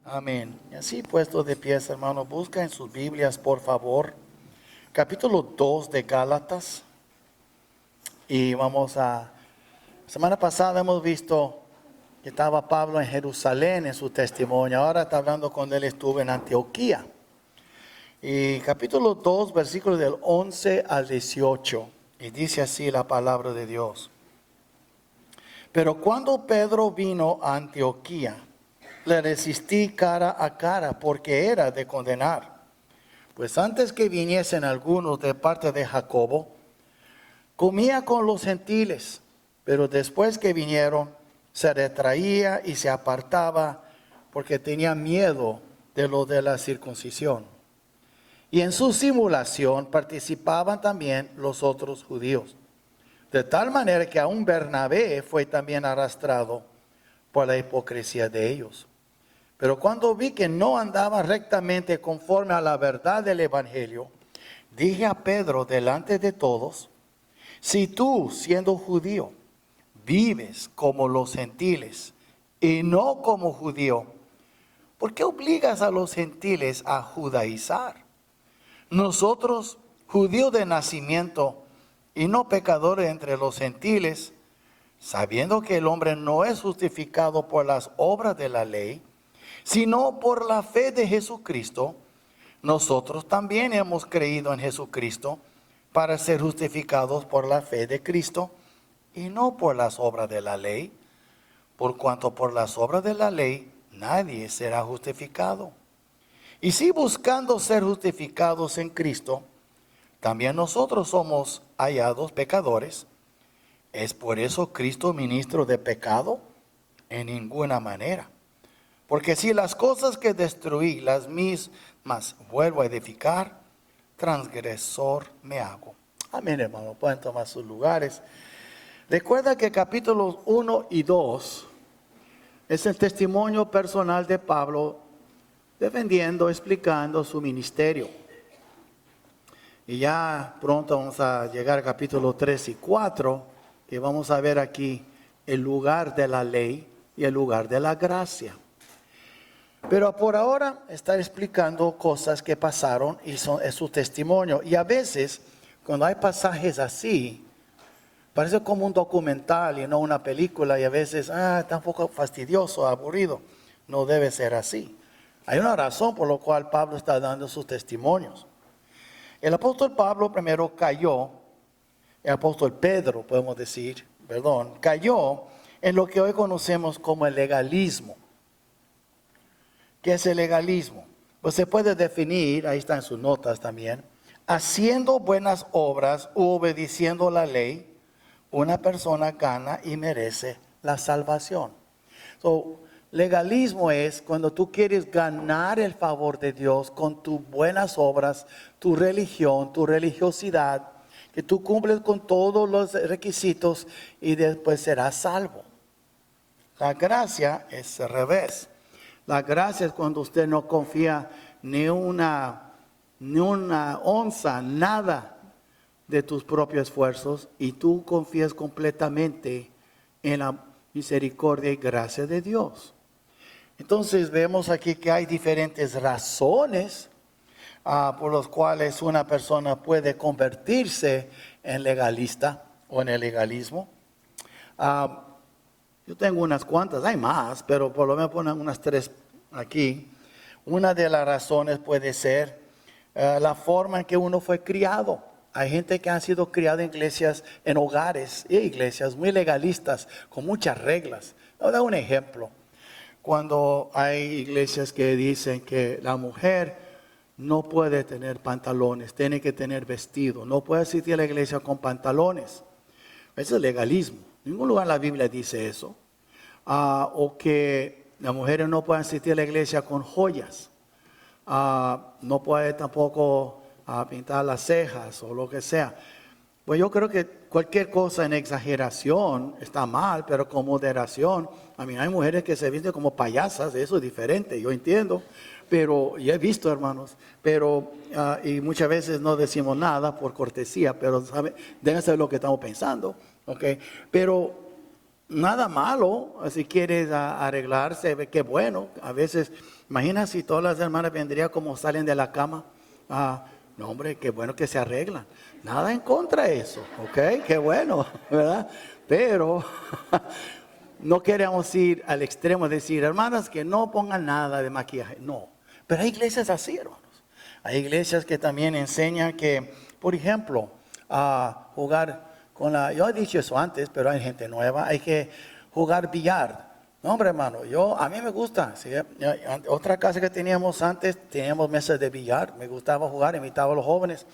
Amén. Y así puesto de pies, hermanos, busca en sus Biblias, por favor, capítulo 2 de Gálatas. Y semana pasada hemos visto que estaba Pablo en Jerusalén en su testimonio. Ahora está hablando cuando él estuvo en Antioquía. Y capítulo 2, versículos del 11 al 18. Y dice así la palabra de Dios. Pero cuando Pedro vino a Antioquía, le resistí cara a cara porque era de condenar. Pues antes que viniesen algunos de parte de Jacobo, comía con los gentiles, pero después que vinieron, se retraía y se apartaba porque tenía miedo de lo de la circuncisión. Y en su simulación participaban también los otros judíos. De tal manera que aún Bernabé fue también arrastrado por la hipocresía de ellos. Pero cuando vi que no andaba rectamente conforme a la verdad del Evangelio, dije a Pedro delante de todos: si tú, siendo judío, vives como los gentiles y no como judío, ¿por qué obligas a los gentiles a judaizar? Nosotros, judíos de nacimiento y no pecadores entre los gentiles, sabiendo que el hombre no es justificado por las obras de la ley, sino por la fe de Jesucristo, nosotros también hemos creído en Jesucristo para ser justificados por la fe de Cristo y no por las obras de la ley, por cuanto por las obras de la ley nadie será justificado. Y si buscando ser justificados en Cristo, también nosotros somos hallados pecadores, ¿es por eso Cristo ministro de pecado? En ninguna manera. Porque si las cosas que destruí, las mismas vuelvo a edificar, transgresor me hago. Amén, hermano. Pueden tomar sus lugares. Recuerda que capítulos 1 y 2 es el testimonio personal de Pablo defendiendo, explicando su ministerio. Y ya pronto vamos a llegar a capítulo 3 y 4, que vamos a ver aquí el lugar de la ley y el lugar de la gracia. Pero por ahora está explicando cosas que pasaron y es su testimonio. Y a veces, cuando hay pasajes así, parece como un documental y no una película. Y a veces, está un poco fastidioso, aburrido. No debe ser así. Hay una razón por la cual Pablo está dando sus testimonios. El apóstol Pablo primero cayó, el apóstol Pedro, podemos decir, cayó en lo que hoy conocemos como el legalismo. ¿Qué es el legalismo? Pues se puede definir, ahí está en sus notas también, haciendo buenas obras u obedeciendo la ley, una persona gana y merece la salvación. Legalismo es cuando tú quieres ganar el favor de Dios con tus buenas obras, tu religión, tu religiosidad, que tú cumples con todos los requisitos y después serás salvo. La gracia es al revés. La gracia es cuando usted no confía ni una onza, nada de tus propios esfuerzos, y tú confías completamente en la misericordia y gracia de Dios. Entonces vemos aquí que hay diferentes razones por las cuales una persona puede convertirse en legalista o en el legalismo. Yo tengo unas cuantas, hay más, pero por lo menos ponen unas 3 aquí. Una de las razones puede ser la forma en que uno fue criado. Hay gente que ha sido criada en iglesias, en hogares e iglesias muy legalistas, con muchas reglas. Voy a dar un ejemplo. Cuando hay iglesias que dicen que la mujer no puede tener pantalones, tiene que tener vestido, no puede asistir a la iglesia con pantalones. Eso es legalismo. En ningún lugar en la Biblia dice eso. O que las mujeres no pueden asistir a la iglesia con joyas. No puede tampoco pintar las cejas o lo que sea. Pues yo creo que cualquier cosa en exageración está mal, pero con moderación. Hay mujeres que se visten como payasas, eso es diferente, yo entiendo. Pero, y he visto, hermanos, y muchas veces no decimos nada por cortesía, pero deben saber lo que estamos pensando, ¿ok? Pero nada malo, si quieres arreglarse, qué bueno. A veces Imagina si todas las hermanas vendrían como salen de la cama. No, hombre, qué bueno que se arreglan. Nada en contra de eso, ¿ok? Qué bueno, ¿verdad? Pero no queremos ir al extremo de decir, hermanas, que no pongan nada de maquillaje. No, pero hay iglesias así, hermanos. Hay iglesias que también enseñan que, por ejemplo, jugar con yo he dicho eso antes, pero hay gente nueva, hay que jugar billar. No, hombre, hermano, a mí me gusta. ¿Sí? Otra casa que teníamos antes, teníamos mesas de billar. Me gustaba jugar, invitaba a los jóvenes,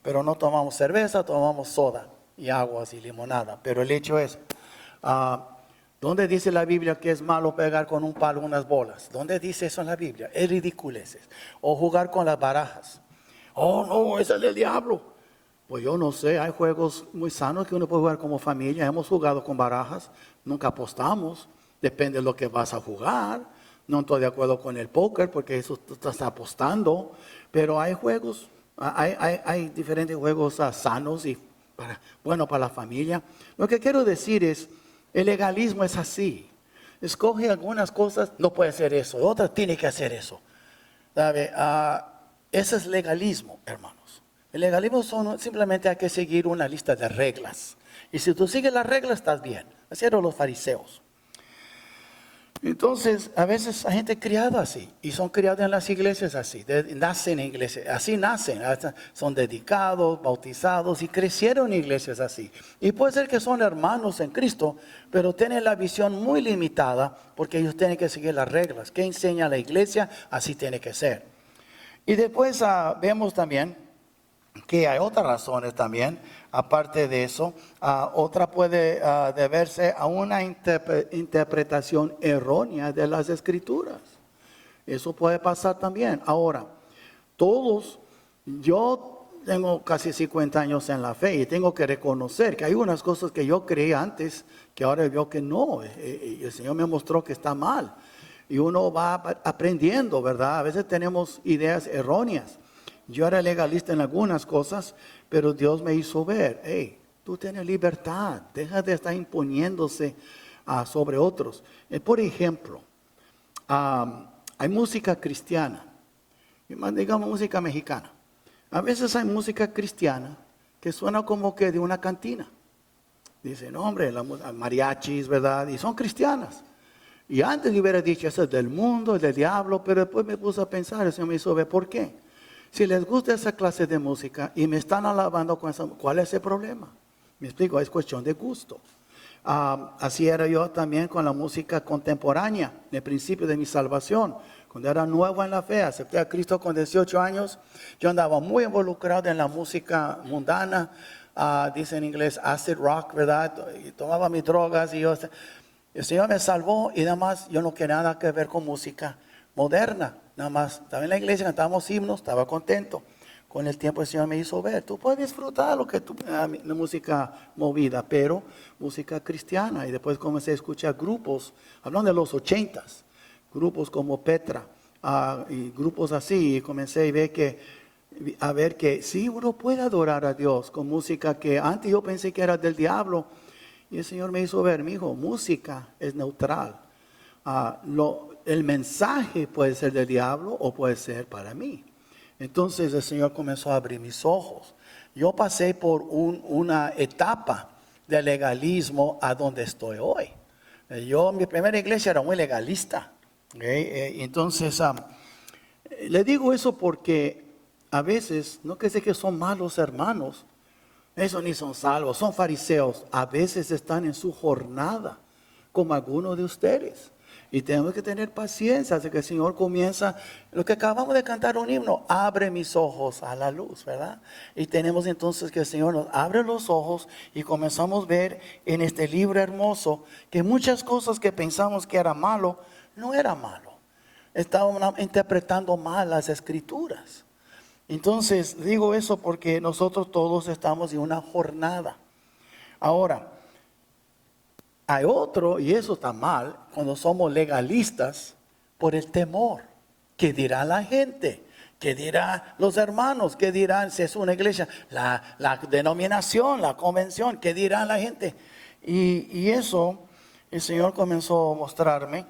pero no tomamos cerveza, tomamos soda y aguas y limonada. Pero el hecho es, ¿dónde dice la Biblia que es malo pegar con un palo unas bolas? ¿Dónde dice eso en la Biblia? Es ridiculeces. O jugar con las barajas. Oh, no, ese es del diablo. Pues yo no sé, hay juegos muy sanos que uno puede jugar como familia. Hemos jugado con barajas, nunca apostamos. Depende de lo que vas a jugar. No estoy de acuerdo con el póker porque eso tú estás apostando. Pero hay juegos, hay diferentes juegos sanos y para la familia. Lo que quiero decir es, el legalismo es así. Escoge algunas cosas, no puede hacer eso. Otras tiene que hacer eso. ¿Sabe? Ese es legalismo, hermanos. El legalismo simplemente hay que seguir una lista de reglas. Y si tú sigues las reglas, estás bien. Así eran los fariseos. Entonces, a veces hay gente criada así, y son criados en las iglesias así, nacen en iglesias, así nacen, son dedicados, bautizados y crecieron en iglesias así. Y puede ser que son hermanos en Cristo, pero tienen la visión muy limitada porque ellos tienen que seguir las reglas. ¿Qué enseña la iglesia? Así tiene que ser. Y después vemos también que hay otras razones también, aparte de eso. Otra puede deberse a una interpretación errónea de las Escrituras. Eso puede pasar también. Ahora, yo tengo casi 50 años en la fe y tengo que reconocer que hay unas cosas que yo creí antes que ahora veo que no. El Señor me mostró que está mal. Y uno va aprendiendo, ¿verdad? A veces tenemos ideas erróneas. Yo era legalista en algunas cosas, pero Dios me hizo ver, hey, tú tienes libertad, deja de estar imponiéndose sobre otros. Por ejemplo, hay música cristiana, digamos música mexicana. A veces hay música cristiana que suena como que de una cantina. Dicen, no, hombre, mariachis, ¿verdad? Y son cristianas. Y antes yo hubiera dicho, eso es del mundo, es del diablo, pero después me puse a pensar, el Señor me hizo ver, ¿por qué? Si les gusta esa clase de música y me están alabando con esa, ¿cuál es el problema? Me explico, es cuestión de gusto. Así era yo también con la música contemporánea, en el principio de mi salvación. Cuando era nuevo en la fe, acepté a Cristo con 18 años, yo andaba muy involucrado en la música mundana, dice en inglés acid rock, ¿verdad? Y tomaba mis drogas y el Señor me salvó y nada más yo no quería nada que ver con música moderna. Nada más, estaba en la iglesia, cantábamos himnos, estaba contento. Con el tiempo el Señor me hizo ver, tú puedes disfrutar la música movida, pero música cristiana. Y después comencé a escuchar grupos, hablando de los 80s, grupos como Petra, y grupos así. Y comencé a ver que sí, uno puede adorar a Dios con música que antes yo pensé que era del diablo. Y el Señor me hizo ver, mi hijo, música es neutral. El mensaje puede ser del diablo o puede ser para mí. Entonces el Señor comenzó a abrir mis ojos. Yo pasé por una etapa de legalismo a donde estoy hoy. Mi primera iglesia era muy legalista. Entonces, le digo eso porque a veces, no que sé que son malos hermanos, eso ni son salvos, son fariseos. A veces están en su jornada, como algunos de ustedes. Y tenemos que tener paciencia hasta que el Señor comienza. Lo que acabamos de cantar un himno, abre mis ojos a la luz, ¿verdad? Y tenemos entonces que el Señor nos abre los ojos y comenzamos a ver en este libro hermoso que muchas cosas que pensamos que era malo, no era malo. Estábamos interpretando mal las Escrituras. Entonces digo eso porque nosotros todos estamos en una jornada. Ahora, hay otro, y eso está mal, cuando somos legalistas por el temor. ¿Qué dirá la gente? ¿Qué dirán los hermanos? ¿Qué dirán si es una iglesia? La denominación, la convención, ¿qué dirá la gente? Y eso el Señor comenzó a mostrarme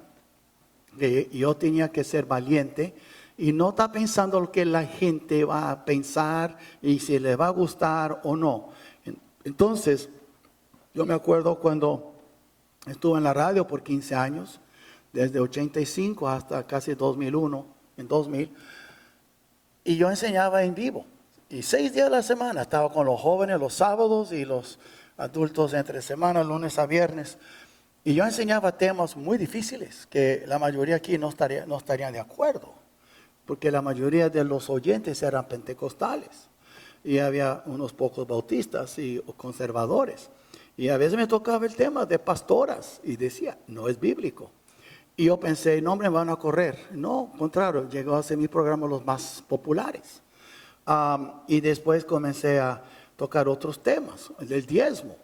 que yo tenía que ser valiente y no estar pensando lo que la gente va a pensar y si le va a gustar o no. Entonces, yo me acuerdo cuando estuve en la radio por 15 años, desde 85 hasta casi 2001, en 2000, y yo enseñaba en vivo. Y 6 días a la semana estaba con los jóvenes los sábados y los adultos entre semana, lunes a viernes. Y yo enseñaba temas muy difíciles que la mayoría aquí no estarían de acuerdo, porque la mayoría de los oyentes eran pentecostales y había unos pocos bautistas y conservadores. Y a veces me tocaba el tema de pastoras y decía, no es bíblico. Y yo pensé, no, hombre, van a correr. No, contrario, llegó a ser mi programa los más populares. Y después comencé a tocar otros temas, el del diezmo.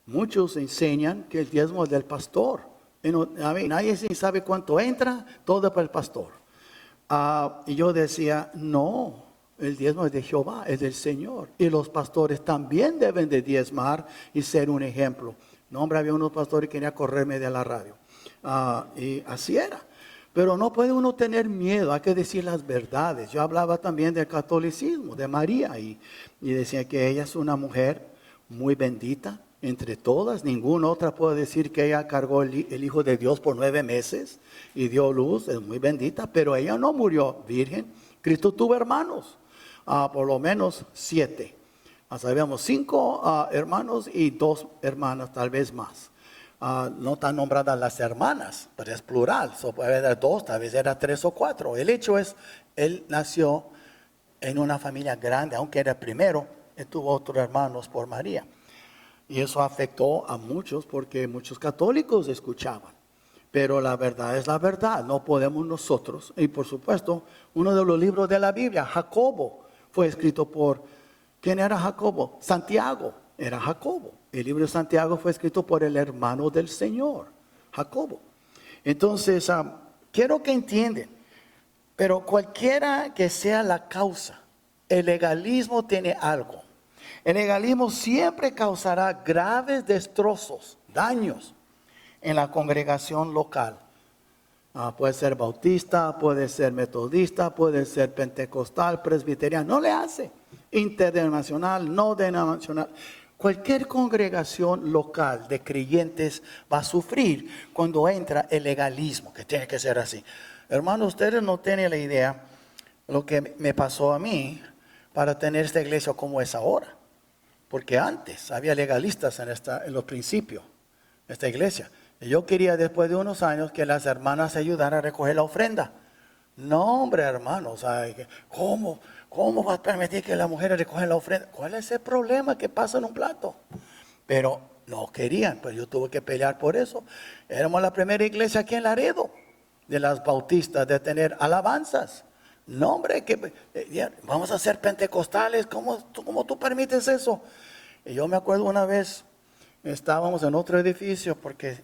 Muchos enseñan que el diezmo es del pastor. Nadie sabe cuánto entra, todo para el pastor. Y yo decía, no, el diezmo es de Jehová, es del Señor. Y los pastores también deben de diezmar y ser un ejemplo. No, hombre, había unos pastores que querían correrme de la radio. Y así era. Pero no puede uno tener miedo, hay que decir las verdades. Yo hablaba también del catolicismo, de María, y decía que ella es una mujer muy bendita entre todas. Ninguna otra puede decir que ella cargó el Hijo de Dios por 9 meses y dio luz, es muy bendita, pero ella no murió virgen. Cristo tuvo hermanos, por lo menos 7. Sabíamos 5 hermanos y 2 hermanas, tal vez más. No están nombradas las hermanas, pero es plural, puede haber 2, tal vez era 3 o 4. El hecho es, él nació en una familia grande, aunque era primero, él tuvo otros hermanos por María. Y eso afectó a muchos porque muchos católicos escuchaban. Pero la verdad es la verdad, no podemos nosotros. Y por supuesto, uno de los libros de la Biblia, Jacobo, fue escrito por, ¿quién era Jacobo? Santiago, era Jacobo. El libro de Santiago fue escrito por el hermano del Señor, Jacobo. Entonces, quiero que entiendan, pero cualquiera que sea la causa, el legalismo tiene algo. El legalismo siempre causará graves destrozos, daños en la congregación local. Puede ser bautista, puede ser metodista, puede ser pentecostal, presbiteriano, no le hace. Interdenominacional, no denominacional. Cualquier congregación local de creyentes va a sufrir cuando entra el legalismo, que tiene que ser así. Hermanos, ustedes no tienen la idea lo que me pasó a mí para tener esta iglesia como es ahora. Porque antes había legalistas en los principios de esta iglesia. Y yo quería después de unos años que las hermanas ayudaran a recoger la ofrenda. No, hombre, hermanos, ¿cómo va a permitir que las mujeres recojan la ofrenda? ¿Cuál es el problema que pasa en un plato? Pero no querían, pues yo tuve que pelear por eso. Éramos la primera iglesia aquí en Laredo, de las bautistas, de tener alabanzas. No, hombre, vamos a ser pentecostales, ¿cómo tú permites eso? Y yo me acuerdo una vez, estábamos en otro edificio porque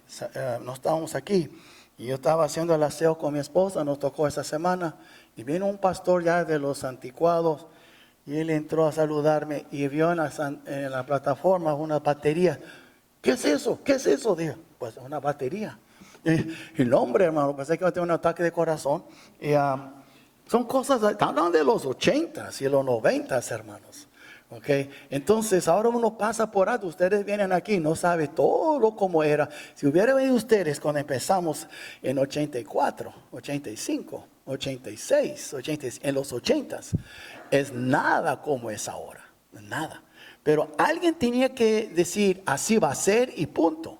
no estábamos aquí. Y yo estaba haciendo el aseo con mi esposa, nos tocó esa semana. Y vino un pastor ya de los anticuados y él entró a saludarme y vio en la plataforma una batería. ¿Qué es eso? ¿Qué es eso? Dijo, pues una batería. Y el hombre, hermano, pensé que iba a tener un ataque de corazón. Y son cosas, hablan de los 80s y los 90s, hermanos. Okay. Entonces ahora uno pasa por alto, ustedes vienen aquí, no sabe todo como era. Si hubiera venido ustedes cuando empezamos en 84, 85, 86, 86 en los 80s, es nada como es ahora, nada. Pero alguien tenía que decir, así va a ser y punto.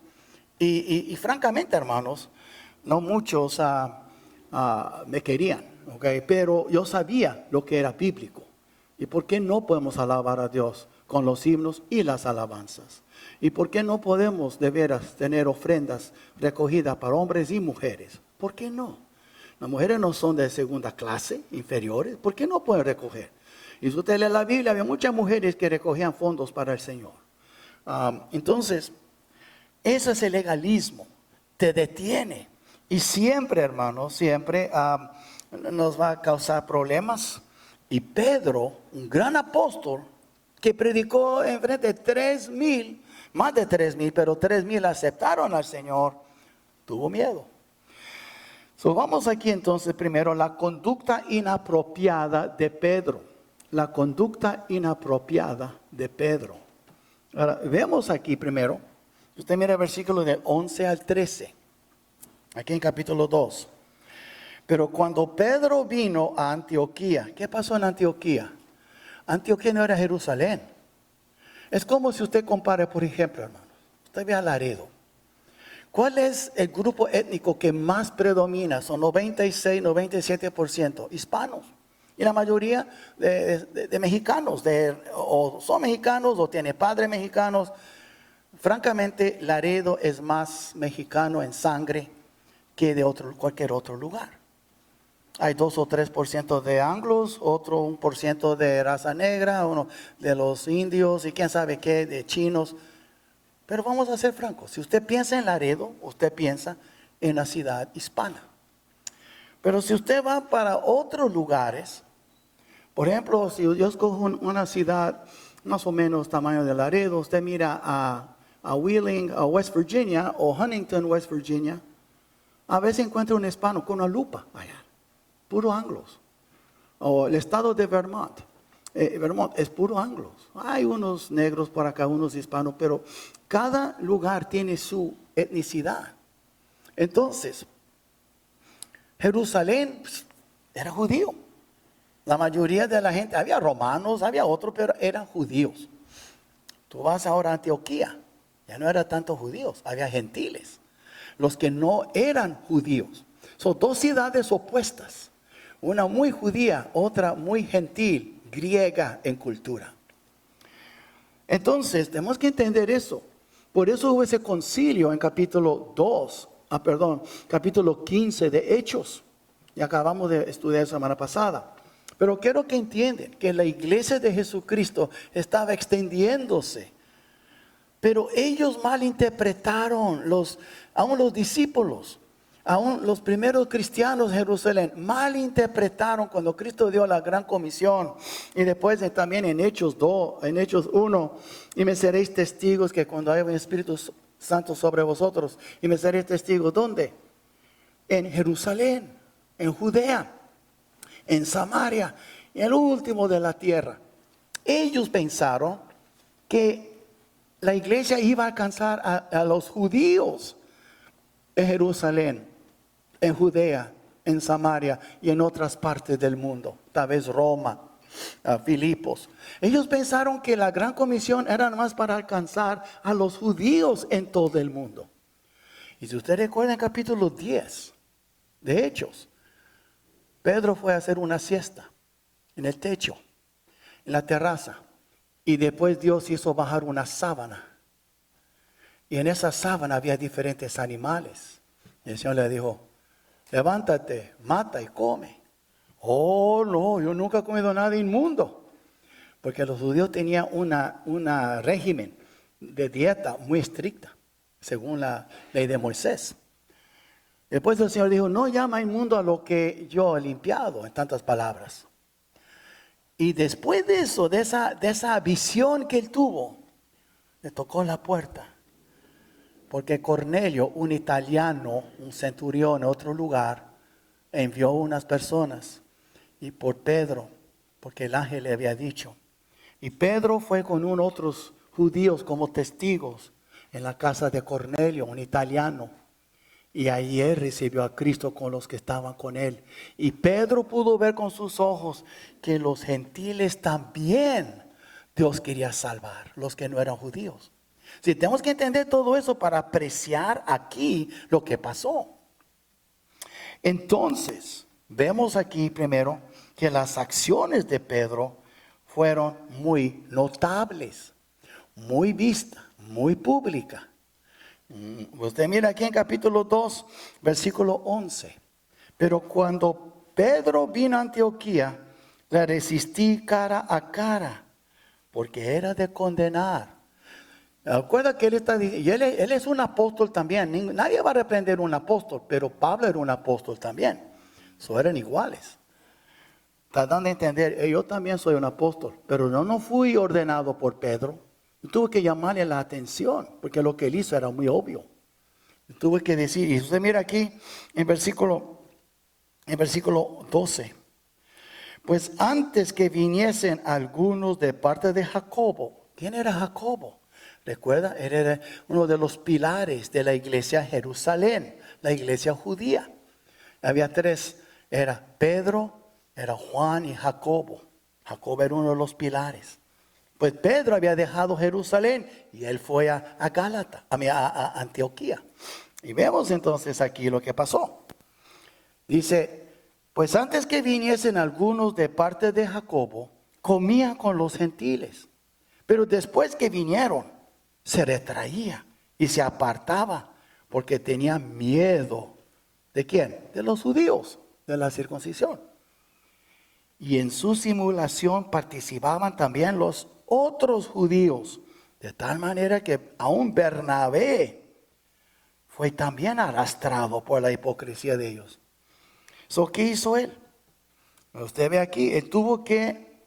Y francamente, hermanos, no muchos me querían, okay, pero yo sabía lo que era bíblico. ¿Y por qué no podemos alabar a Dios con los himnos y las alabanzas? ¿Y por qué no podemos de veras tener ofrendas recogidas para hombres y mujeres? ¿Por qué no? Las mujeres no son de segunda clase, inferiores. ¿Por qué no pueden recoger? Y si usted lee la Biblia, había muchas mujeres que recogían fondos para el Señor. Entonces, ese es el legalismo. Te detiene. Y siempre, hermanos, siempre nos va a causar problemas. Y Pedro, un gran apóstol, que predicó en frente de 3,000, más de 3,000, pero 3,000 aceptaron al Señor, tuvo miedo. So, vamos aquí entonces primero la conducta inapropiada de Pedro. La conducta inapropiada de Pedro. Ahora, veamos aquí primero. Usted mira el versículo de 11 al 13. Aquí en capítulo 2. Pero cuando Pedro vino a Antioquía, ¿qué pasó en Antioquía? Antioquía no era Jerusalén. Es como si usted compare, por ejemplo, hermanos. Usted ve a Laredo. ¿Cuál es el grupo étnico que más predomina? Son 96, 97% hispanos. Y la mayoría de mexicanos, o son mexicanos o tienen padres mexicanos. Francamente, Laredo es más mexicano en sangre que de cualquier otro lugar. Hay 2 o 3% de anglos, otro 1% de raza negra, uno de los indios y quién sabe qué, de chinos. Pero vamos a ser francos, si usted piensa en Laredo, usted piensa en la ciudad hispana. Pero si usted va para otros lugares, por ejemplo, si yo escojo una ciudad más o menos tamaño de Laredo, usted mira a Wheeling, a West Virginia, o Huntington, West Virginia, a veces encuentra un hispano con una lupa allá, puro anglos. O el estado de Vermont. Vermont es puro anglos. Hay unos negros por acá, unos hispanos, pero cada lugar tiene su etnicidad. Entonces, Jerusalén era judío. La mayoría de la gente, había romanos, había otros, pero eran judíos. Tú vas ahora a Antioquía, ya no eran tantos judíos, había gentiles. Los que no eran judíos. Son dos ciudades opuestas. Una muy judía, otra muy gentil, griega en cultura. Entonces, tenemos que entender eso. Por eso hubo ese concilio en capítulo 15 de Hechos. Y acabamos de estudiar la semana pasada. Pero quiero que entiendan que la iglesia de Jesucristo estaba extendiéndose. Pero ellos malinterpretaron, aún los discípulos. Aún los primeros cristianos de Jerusalén malinterpretaron cuando Cristo dio la gran comisión. Y después también en Hechos 1, y me seréis testigos que cuando haya un Espíritu Santo sobre vosotros, y me seréis testigos, ¿dónde? En Jerusalén, en Judea, en Samaria, en el último de la tierra. Ellos pensaron que la iglesia iba a alcanzar a los judíos en Jerusalén, en Judea, en Samaria y en otras partes del mundo, tal vez Roma, Filipos. Ellos pensaron que la gran comisión era más para alcanzar a los judíos en todo el mundo. Y si usted recuerda en capítulo 10 de Hechos, Pedro fue a hacer una siesta en el techo, en la terraza, y después Dios hizo bajar una sábana. Y en esa sábana había diferentes animales. Y el Señor le dijo, levántate, mata y come. Oh, no, yo nunca he comido nada inmundo. Porque los judíos tenían una régimen de dieta muy estricta, según la ley de Moisés. Después el Señor dijo, no llama inmundo a lo que yo he limpiado, en tantas palabras. Y después de eso, de esa visión que él tuvo, le tocó la puerta. Porque Cornelio, un italiano, un centurión en otro lugar, envió unas personas. Y por Pedro, porque el ángel le había dicho. Y Pedro fue con otros judíos como testigos en la casa de Cornelio, un italiano. Y ahí él recibió a Cristo con los que estaban con él. Y Pedro pudo ver con sus ojos que los gentiles también Dios quería salvar, los que no eran judíos. Sí, tenemos que entender todo eso para apreciar aquí lo que pasó. Entonces, vemos aquí primero que las acciones de Pedro fueron muy notables, muy vistas, muy públicas. Usted mira aquí en capítulo 2, versículo 11. Pero cuando Pedro vino a Antioquía, le resistí cara a cara, porque era de condenar. Recuerda que él está diciendo, y él es un apóstol también. Nadie va a reprender a un apóstol, pero Pablo era un apóstol también. Eran iguales. Está dando a entender, yo también soy un apóstol, pero no fui ordenado por Pedro. Tuve que llamarle la atención, porque lo que él hizo era muy obvio. Tuve que decir, y usted mira aquí en versículo En versículo 12. Pues antes que viniesen algunos de parte de Jacobo. ¿Quién era Jacobo? Recuerda, él era uno de los pilares de la iglesia Jerusalén, la iglesia judía. Había tres, era Pedro, era Juan y Jacobo. Jacobo era uno de los pilares. Pues Pedro había dejado Jerusalén y él fue a Antioquía. Y vemos entonces aquí lo que pasó. Dice, pues antes que viniesen algunos de parte de Jacobo, comía con los gentiles. Pero después que vinieron, se retraía y se apartaba porque tenía miedo. ¿De quién? De los judíos, de la circuncisión. Y en su simulación participaban también los otros judíos, de tal manera que aún Bernabé fue también arrastrado por la hipocresía de ellos. ¿Qué hizo él? Usted ve aquí, él tuvo que,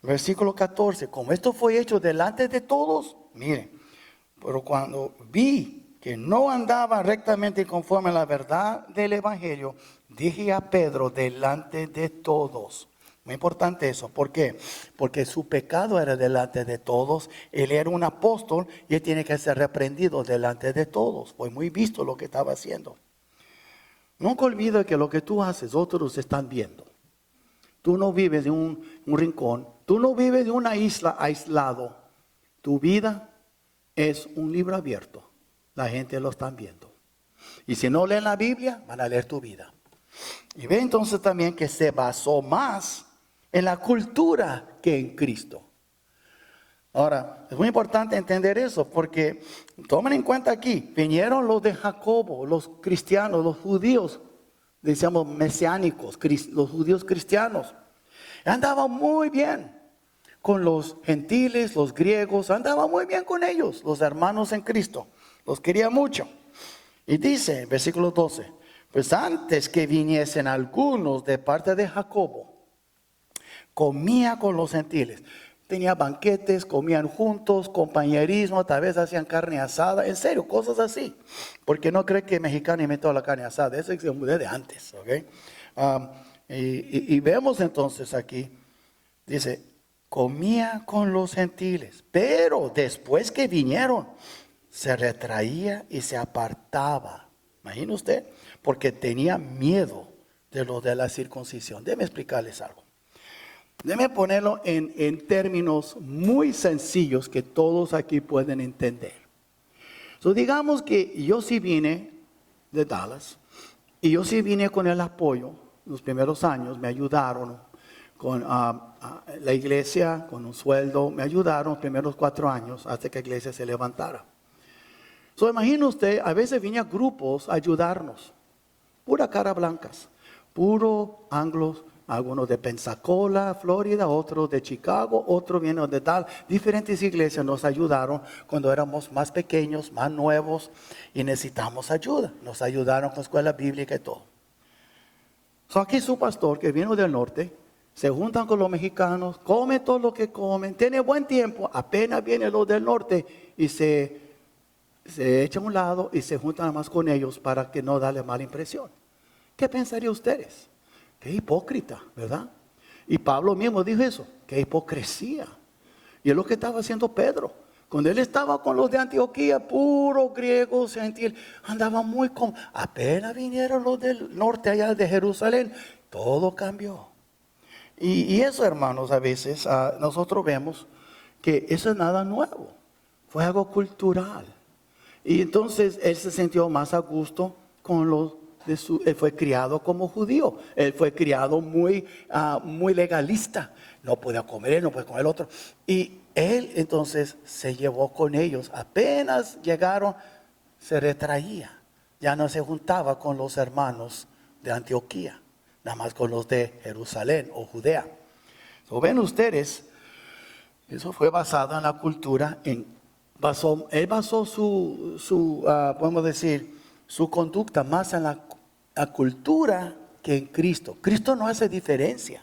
versículo 14, como esto fue hecho delante de todos, mire, pero cuando vi que no andaba rectamente conforme a la verdad del evangelio, dije a Pedro delante de todos. Muy importante eso. ¿Por qué? Porque su pecado era delante de todos. Él era un apóstol y él tiene que ser reprendido delante de todos. Fue muy visto lo que estaba haciendo. Nunca olvide que lo que tú haces, otros están viendo. Tú no vives de un rincón. Tú no vives de una isla aislado. Tu vida es un libro abierto. La gente lo está viendo. Y si no leen la Biblia, van a leer tu vida. Y ve entonces también que se basó más en la cultura que en Cristo. Ahora, es muy importante entender eso porque tomen en cuenta aquí, vinieron los de Jacobo, los cristianos, los judíos, decíamos mesiánicos, los judíos cristianos. Andaban muy bien con los gentiles, los griegos, andaban muy bien con ellos, los hermanos en Cristo, los quería mucho. Y dice, versículo 12, pues antes que viniesen algunos de parte de Jacobo, comía con los gentiles. Tenía banquetes, comían juntos, compañerismo, tal vez hacían carne asada. En serio, cosas así. Porque no cree que el mexicano inventó la carne asada. Eso existe de antes. ¿Okay? Y vemos entonces aquí, dice, comía con los gentiles. Pero después que vinieron, se retraía y se apartaba. Imagina usted, porque tenía miedo de lo de la circuncisión. Déjeme explicarles algo. Déjeme ponerlo en términos muy sencillos que todos aquí pueden entender. Digamos que yo sí vine de Dallas y yo sí vine con el apoyo. Los primeros años me ayudaron con la iglesia, con un sueldo. Me ayudaron los primeros 4 años hasta que la iglesia se levantara. Imagina usted, a veces venían grupos a ayudarnos. Pura cara blancas, puro anglos. Algunos de Pensacola, Florida, otros de Chicago, otros vienen de tal. Diferentes iglesias nos ayudaron cuando éramos más pequeños, más nuevos y necesitamos ayuda. Nos ayudaron con escuela bíblica y todo. Aquí su pastor que vino del norte, se juntan con los mexicanos, come todo lo que comen, tiene buen tiempo. Apenas vienen los del norte y se echan a un lado y se juntan más con ellos para que no darle mala impresión. ¿Qué pensarían ustedes? Qué hipócrita, ¿verdad? Y Pablo mismo dijo eso, qué hipocresía. Y es lo que estaba haciendo Pedro. Cuando él estaba con los de Antioquía, puros griegos, gentiles, andaba muy cómodo. Apenas vinieron los del norte allá de Jerusalén, todo cambió. Y eso, hermanos, a veces nosotros vemos que eso es nada nuevo. Fue algo cultural. Y entonces él se sintió más a gusto con los él fue criado como judío. Él fue criado muy legalista. No podía comer, no podía comer el otro. Y él entonces se llevó con ellos. Apenas llegaron, se retraía. Ya no se juntaba con los hermanos de Antioquía, nada más con los de Jerusalén o Judea. Ven ustedes, eso fue basado en la cultura. Él basó podemos decir, su conducta más en la cultura que en Cristo. Cristo no hace diferencia.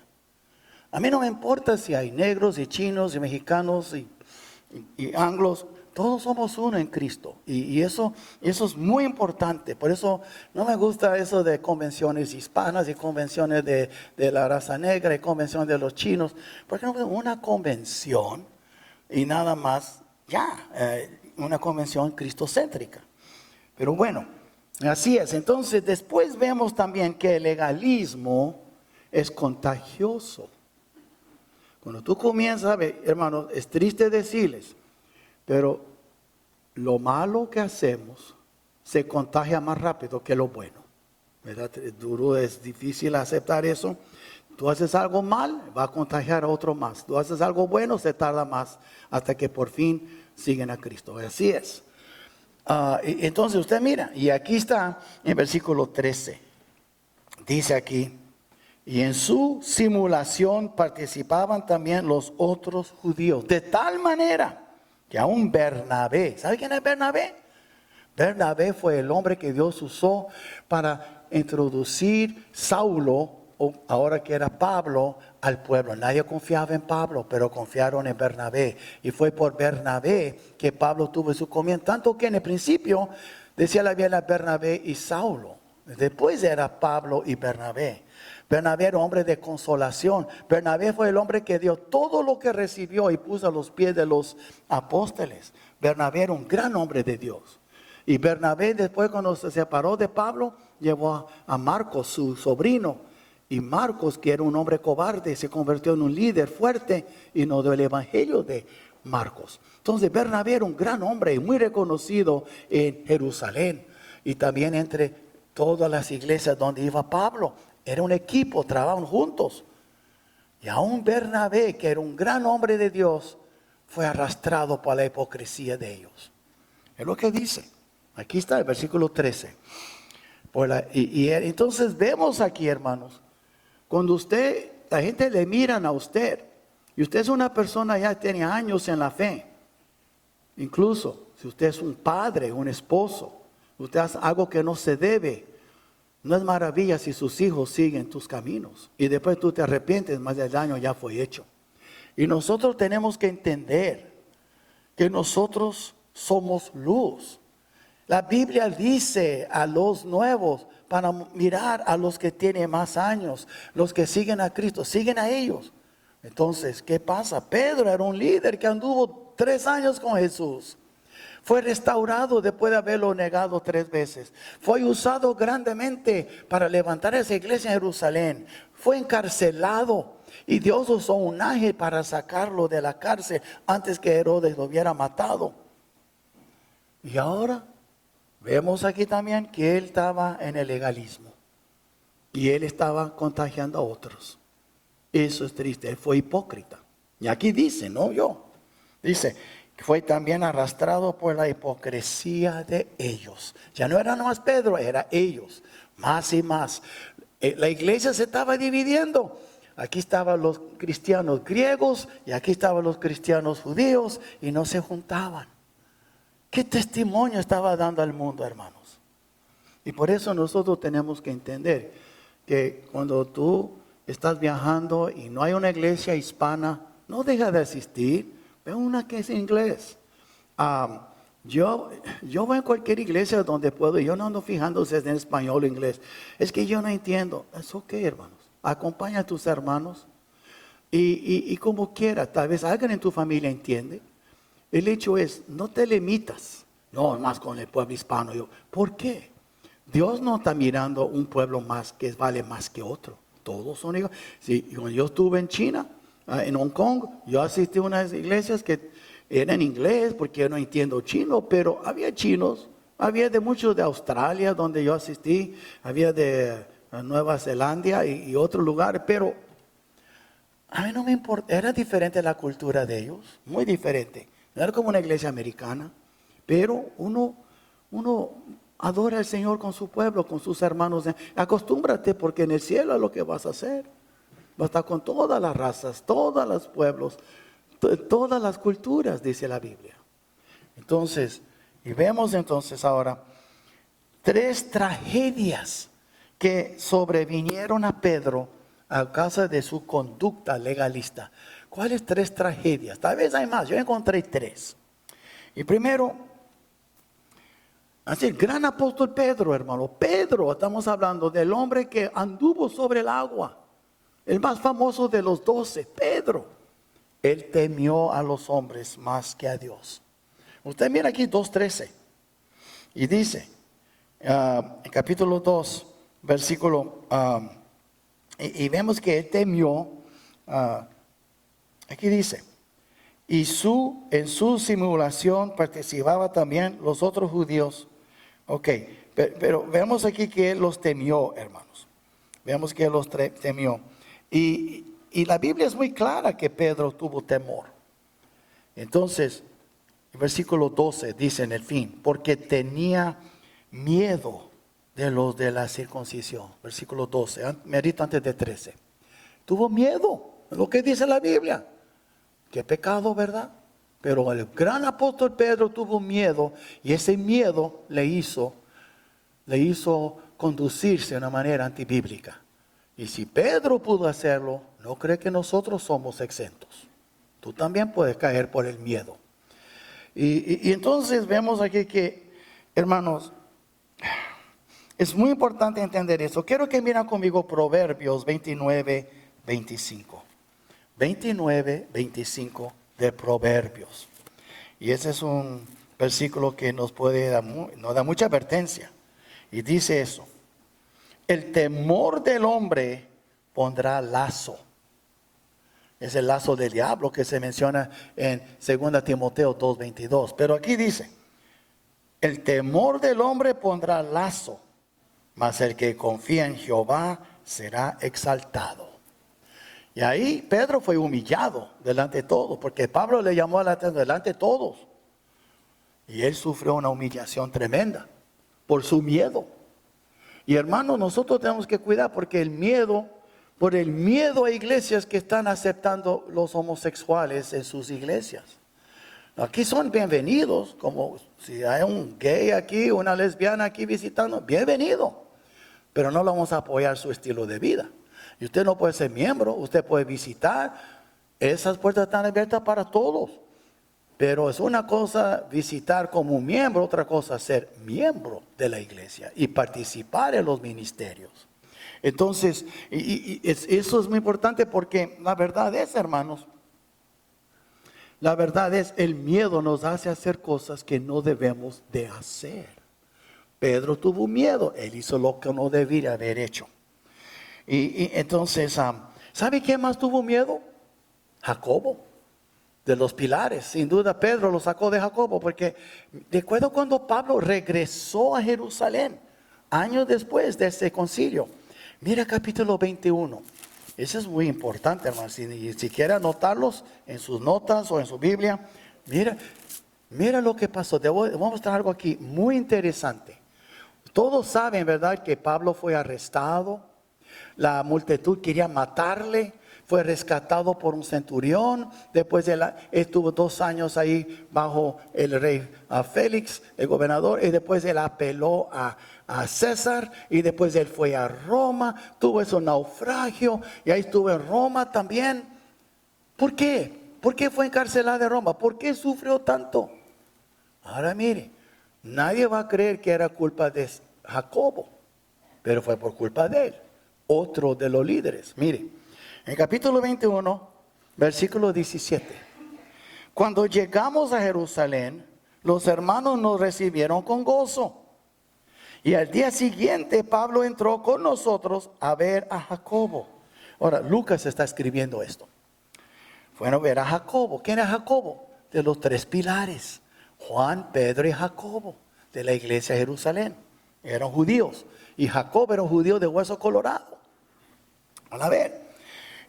A mí no me importa si hay negros y chinos y mexicanos y anglos. todos somos uno en Cristo. Y eso es muy importante. Por eso no me gusta eso de convenciones hispanas y convenciones de la raza negra y convenciones de los chinos. Porque no una convención y nada más, una convención cristocéntrica. Pero bueno, así es. Entonces después vemos también que el legalismo es contagioso. Cuando tú comienzas, hermanos, es triste decirles, pero lo malo que hacemos se contagia más rápido que lo bueno. ¿Verdad? Es duro, es difícil aceptar eso. Tú haces algo mal, va a contagiar a otro más. Tú haces algo bueno, se tarda más hasta que por fin siguen a Cristo. Así es. Entonces usted mira, y aquí está en versículo 13. Dice aquí, y en su simulación participaban también los otros judíos. De tal manera que aún Bernabé, ¿sabe quién es Bernabé? Bernabé fue el hombre que Dios usó para introducir Saulo, o ahora que era Pablo, al pueblo. Nadie confiaba en Pablo, pero confiaron en Bernabé. Y fue por Bernabé que Pablo tuvo su comienzo. Tanto que en el principio decía la Biblia Bernabé y Saulo. Después era Pablo y Bernabé. Bernabé era hombre de consolación. Bernabé fue el hombre que dio todo lo que recibió y puso a los pies de los apóstoles. Bernabé era un gran hombre de Dios. Y Bernabé después, cuando se separó de Pablo, llevó a Marcos, su sobrino. Y Marcos, que era un hombre cobarde, se convirtió en un líder fuerte y nos dio el evangelio de Marcos. Entonces Bernabé era un gran hombre y muy reconocido en Jerusalén. Y también entre todas las iglesias donde iba Pablo. Era un equipo, trabajaban juntos. Y aún Bernabé, que era un gran hombre de Dios, fue arrastrado por la hipocresía de ellos. Es lo que dice. Aquí está el versículo 13. Entonces vemos aquí, hermanos, cuando la gente le miran a usted, y usted es una persona ya tiene años en la fe, incluso si usted es un padre, un esposo, usted hace algo que no se debe, no es maravilla si sus hijos siguen tus caminos y después tú te arrepientes, más del daño ya fue hecho. Y nosotros tenemos que entender que nosotros somos luz. La Biblia dice a los nuevos para mirar a los que tienen más años, los que siguen a Cristo, siguen a ellos. Entonces, ¿qué pasa? Pedro era un líder que anduvo 3 años con Jesús. Fue restaurado después de haberlo negado 3 veces. Fue usado grandemente para levantar esa iglesia en Jerusalén. Fue encarcelado y Dios usó un ángel para sacarlo de la cárcel antes que Herodes lo hubiera matado. Y ahora vemos aquí también que él estaba en el legalismo y él estaba contagiando a otros. Eso es triste, él fue hipócrita. Y aquí dice, no yo, dice, fue también arrastrado por la hipocresía de ellos. Ya no era nomás Pedro, era ellos, más y más. La iglesia se estaba dividiendo. Aquí estaban los cristianos griegos y aquí estaban los cristianos judíos y no se juntaban. ¿Qué testimonio estaba dando al mundo, hermanos? Y por eso nosotros tenemos que entender que cuando tú estás viajando y no hay una iglesia hispana, no deja de asistir. Ve una que es inglés. Yo voy a cualquier iglesia donde puedo. Yo no ando fijándose en español o inglés. Es que yo no entiendo. Es ok, hermanos. Acompaña a tus hermanos. Y como quiera, tal vez alguien en tu familia entiende. El hecho es, no te limitas. No, más con el pueblo hispano. ¿Por qué? Dios no está mirando un pueblo más que vale más que otro. Todos son iguales. Sí, cuando yo estuve en China, en Hong Kong, yo asistí a unas iglesias que eran en inglés porque yo no entiendo chino, pero había chinos, había de muchos de Australia donde yo asistí, había de Nueva Zelanda y otros lugares, pero a mí no me importa, era diferente la cultura de ellos, muy diferente. No era como una iglesia americana, pero uno adora al Señor con su pueblo, con sus hermanos. Acostúmbrate porque en el cielo es lo que vas a hacer. Va a estar con todas las razas, todos los pueblos, todas las culturas, dice la Biblia. Entonces, y vemos entonces ahora 3 tragedias que sobrevinieron a Pedro a causa de su conducta legalista. ¿Cuáles 3 tragedias? Tal vez hay más, yo encontré 3. Y primero, así el gran apóstol Pedro, hermano. Pedro, estamos hablando del hombre que anduvo sobre el agua. El más famoso de los 12, Pedro. Él temió a los hombres más que a Dios. Usted mira aquí 2:13. Y dice, en capítulo 2, versículo, y vemos que él temió, aquí dice, y en su simulación participaba también los otros judíos. Ok, pero vemos aquí que él los temió, hermanos. Vemos que él los temió. Y la Biblia es muy clara que Pedro tuvo temor. Entonces, el versículo 12 dice en el fin, porque tenía miedo de los de la circuncisión. Versículo 12, merito antes de 13. Tuvo miedo, es lo que dice la Biblia. Qué pecado, ¿verdad? Pero el gran apóstol Pedro tuvo miedo y ese miedo le hizo conducirse de una manera antibíblica. Y si Pedro pudo hacerlo, no cree que nosotros somos exentos. Tú también puedes caer por el miedo. Y entonces vemos aquí que, hermanos, es muy importante entender eso. Quiero que miren conmigo Proverbios 29:25. 29:25 de Proverbios. Y ese es un versículo que nos da mucha advertencia. Y dice eso. El temor del hombre pondrá lazo. Es el lazo del diablo que se menciona en 2 Timoteo 2:22. Pero aquí dice, el temor del hombre pondrá lazo, mas el que confía en Jehová será exaltado. Y ahí Pedro fue humillado delante de todos, porque Pablo le llamó a la atención delante de todos. Y él sufrió una humillación tremenda por su miedo. Y hermanos, nosotros tenemos que cuidar porque por el miedo a iglesias que están aceptando los homosexuales en sus iglesias. Aquí son bienvenidos, como si hay un gay aquí, una lesbiana aquí visitando, bienvenido. Pero no le vamos a apoyar su estilo de vida. Y usted no puede ser miembro, usted puede visitar. Esas puertas están abiertas para todos. Pero es una cosa visitar como un miembro, otra cosa ser miembro de la iglesia y participar en los ministerios. Entonces, eso es muy importante porque la verdad es, hermanos, la verdad es, el miedo nos hace hacer cosas que no debemos de hacer. Pedro tuvo miedo, él hizo lo que no debía haber hecho. Y entonces, ¿sabe quién más tuvo miedo? Jacobo, de los pilares. Sin duda Pedro lo sacó de Jacobo, porque recuerdo cuando Pablo regresó a Jerusalén, años después de ese concilio. Mira capítulo 21. Eso es muy importante, hermano. Si quiere anotarlos en sus notas o en su Biblia, mira lo que pasó. Voy a mostrar algo aquí muy interesante. Todos saben, ¿verdad?, que Pablo fue arrestado. La multitud quería matarle. Fue rescatado por un centurión. Después estuvo 2 años ahí bajo el rey Félix, el gobernador. Y después él apeló a César. Y después él fue a Roma. Tuvo ese naufragio. Y ahí estuvo en Roma también. ¿Por qué? ¿Por qué fue encarcelado en Roma? ¿Por qué sufrió tanto? Ahora mire, nadie va a creer que era culpa de Jacobo. Pero fue por culpa de él. Otro de los líderes. Mire. En capítulo 21, versículo 17. Cuando llegamos a Jerusalén, los hermanos nos recibieron con gozo. Y al día siguiente Pablo entró con nosotros a ver a Jacobo. Ahora, Lucas está escribiendo esto. Fueron a ver a Jacobo. ¿Quién era Jacobo? De los 3 pilares. Juan, Pedro y Jacobo, de la iglesia de Jerusalén. Eran judíos. Y Jacobo era un judío de hueso colorado. A ver.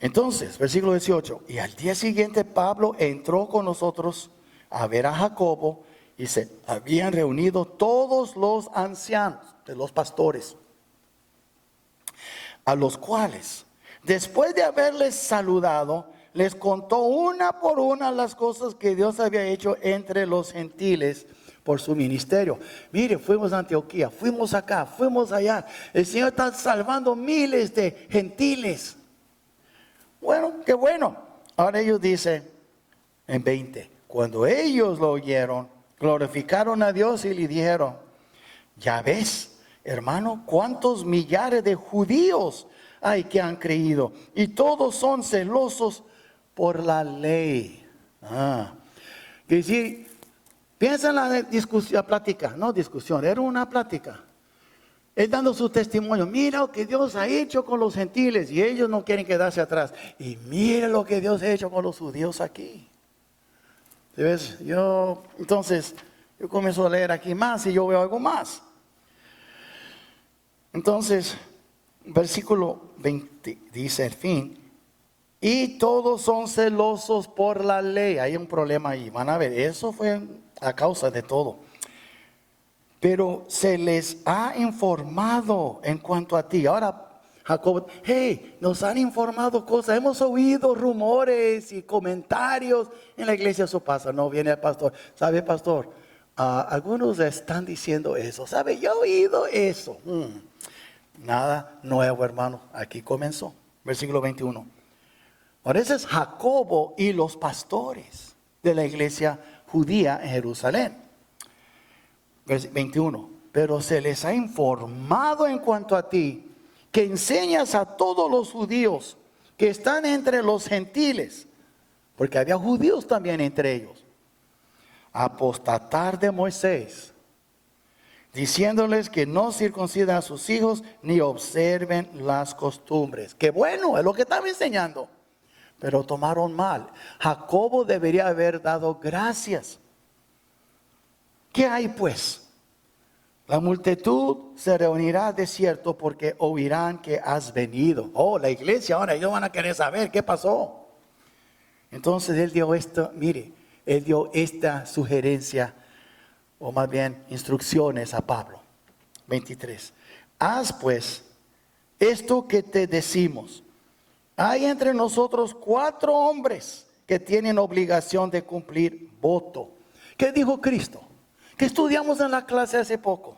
Entonces, versículo 18, y al día siguiente Pablo entró con nosotros a ver a Jacobo y se habían reunido todos los ancianos de los pastores, a los cuales, después de haberles saludado, les contó una por una las cosas que Dios había hecho entre los gentiles por su ministerio. Mire, fuimos a Antioquía, fuimos acá, fuimos allá. El Señor está salvando miles de gentiles. Bueno, qué bueno. Ahora ellos dicen en 20, cuando ellos lo oyeron, glorificaron a Dios y le dijeron: ya ves, hermano, cuántos millares de judíos hay que han creído, y todos son celosos por la ley. Que si piensa en la discusión, la plática, no discusión, era una plática. Él dando su testimonio: mira lo que Dios ha hecho con los gentiles, y ellos no quieren quedarse atrás. Y mira lo que Dios ha hecho con los judíos aquí. ¿Ves? Entonces, yo comienzo a leer aquí más y yo veo algo más. Entonces, versículo 20 dice: el fin. Y todos son celosos por la ley. Hay un problema ahí. Van a ver, eso fue a causa de todo. Pero se les ha informado en cuanto a ti. Ahora, Jacob: hey, nos han informado cosas. Hemos oído rumores y comentarios en la iglesia. Eso pasa. No viene el pastor: ¿sabe, pastor? Algunos están diciendo eso. ¿Sabe? Yo he oído eso. Nada nuevo, hermano. Aquí comenzó. Versículo 21. Ahora ese es Jacobo y los pastores de la iglesia judía en Jerusalén. Versículo 21. Pero se les ha informado en cuanto a ti, que enseñas a todos los judíos que están entre los gentiles, porque había judíos también entre ellos, a apostatar de Moisés, diciéndoles que no circuncidan a sus hijos ni observen las costumbres. Que bueno, es lo que estaba enseñando, pero tomaron mal. Jacobo debería haber dado gracias. ¿Qué hay pues? La multitud se reunirá de cierto, porque oirán que has venido. Oh, la iglesia ahora, ellos van a querer saber qué pasó. Entonces él dio él dio esta sugerencia, o más bien instrucciones a Pablo. 23. Haz pues esto que te decimos. Hay entre nosotros 4 hombres que tienen obligación de cumplir voto. ¿Qué dijo Cristo? Que estudiamos en la clase hace poco.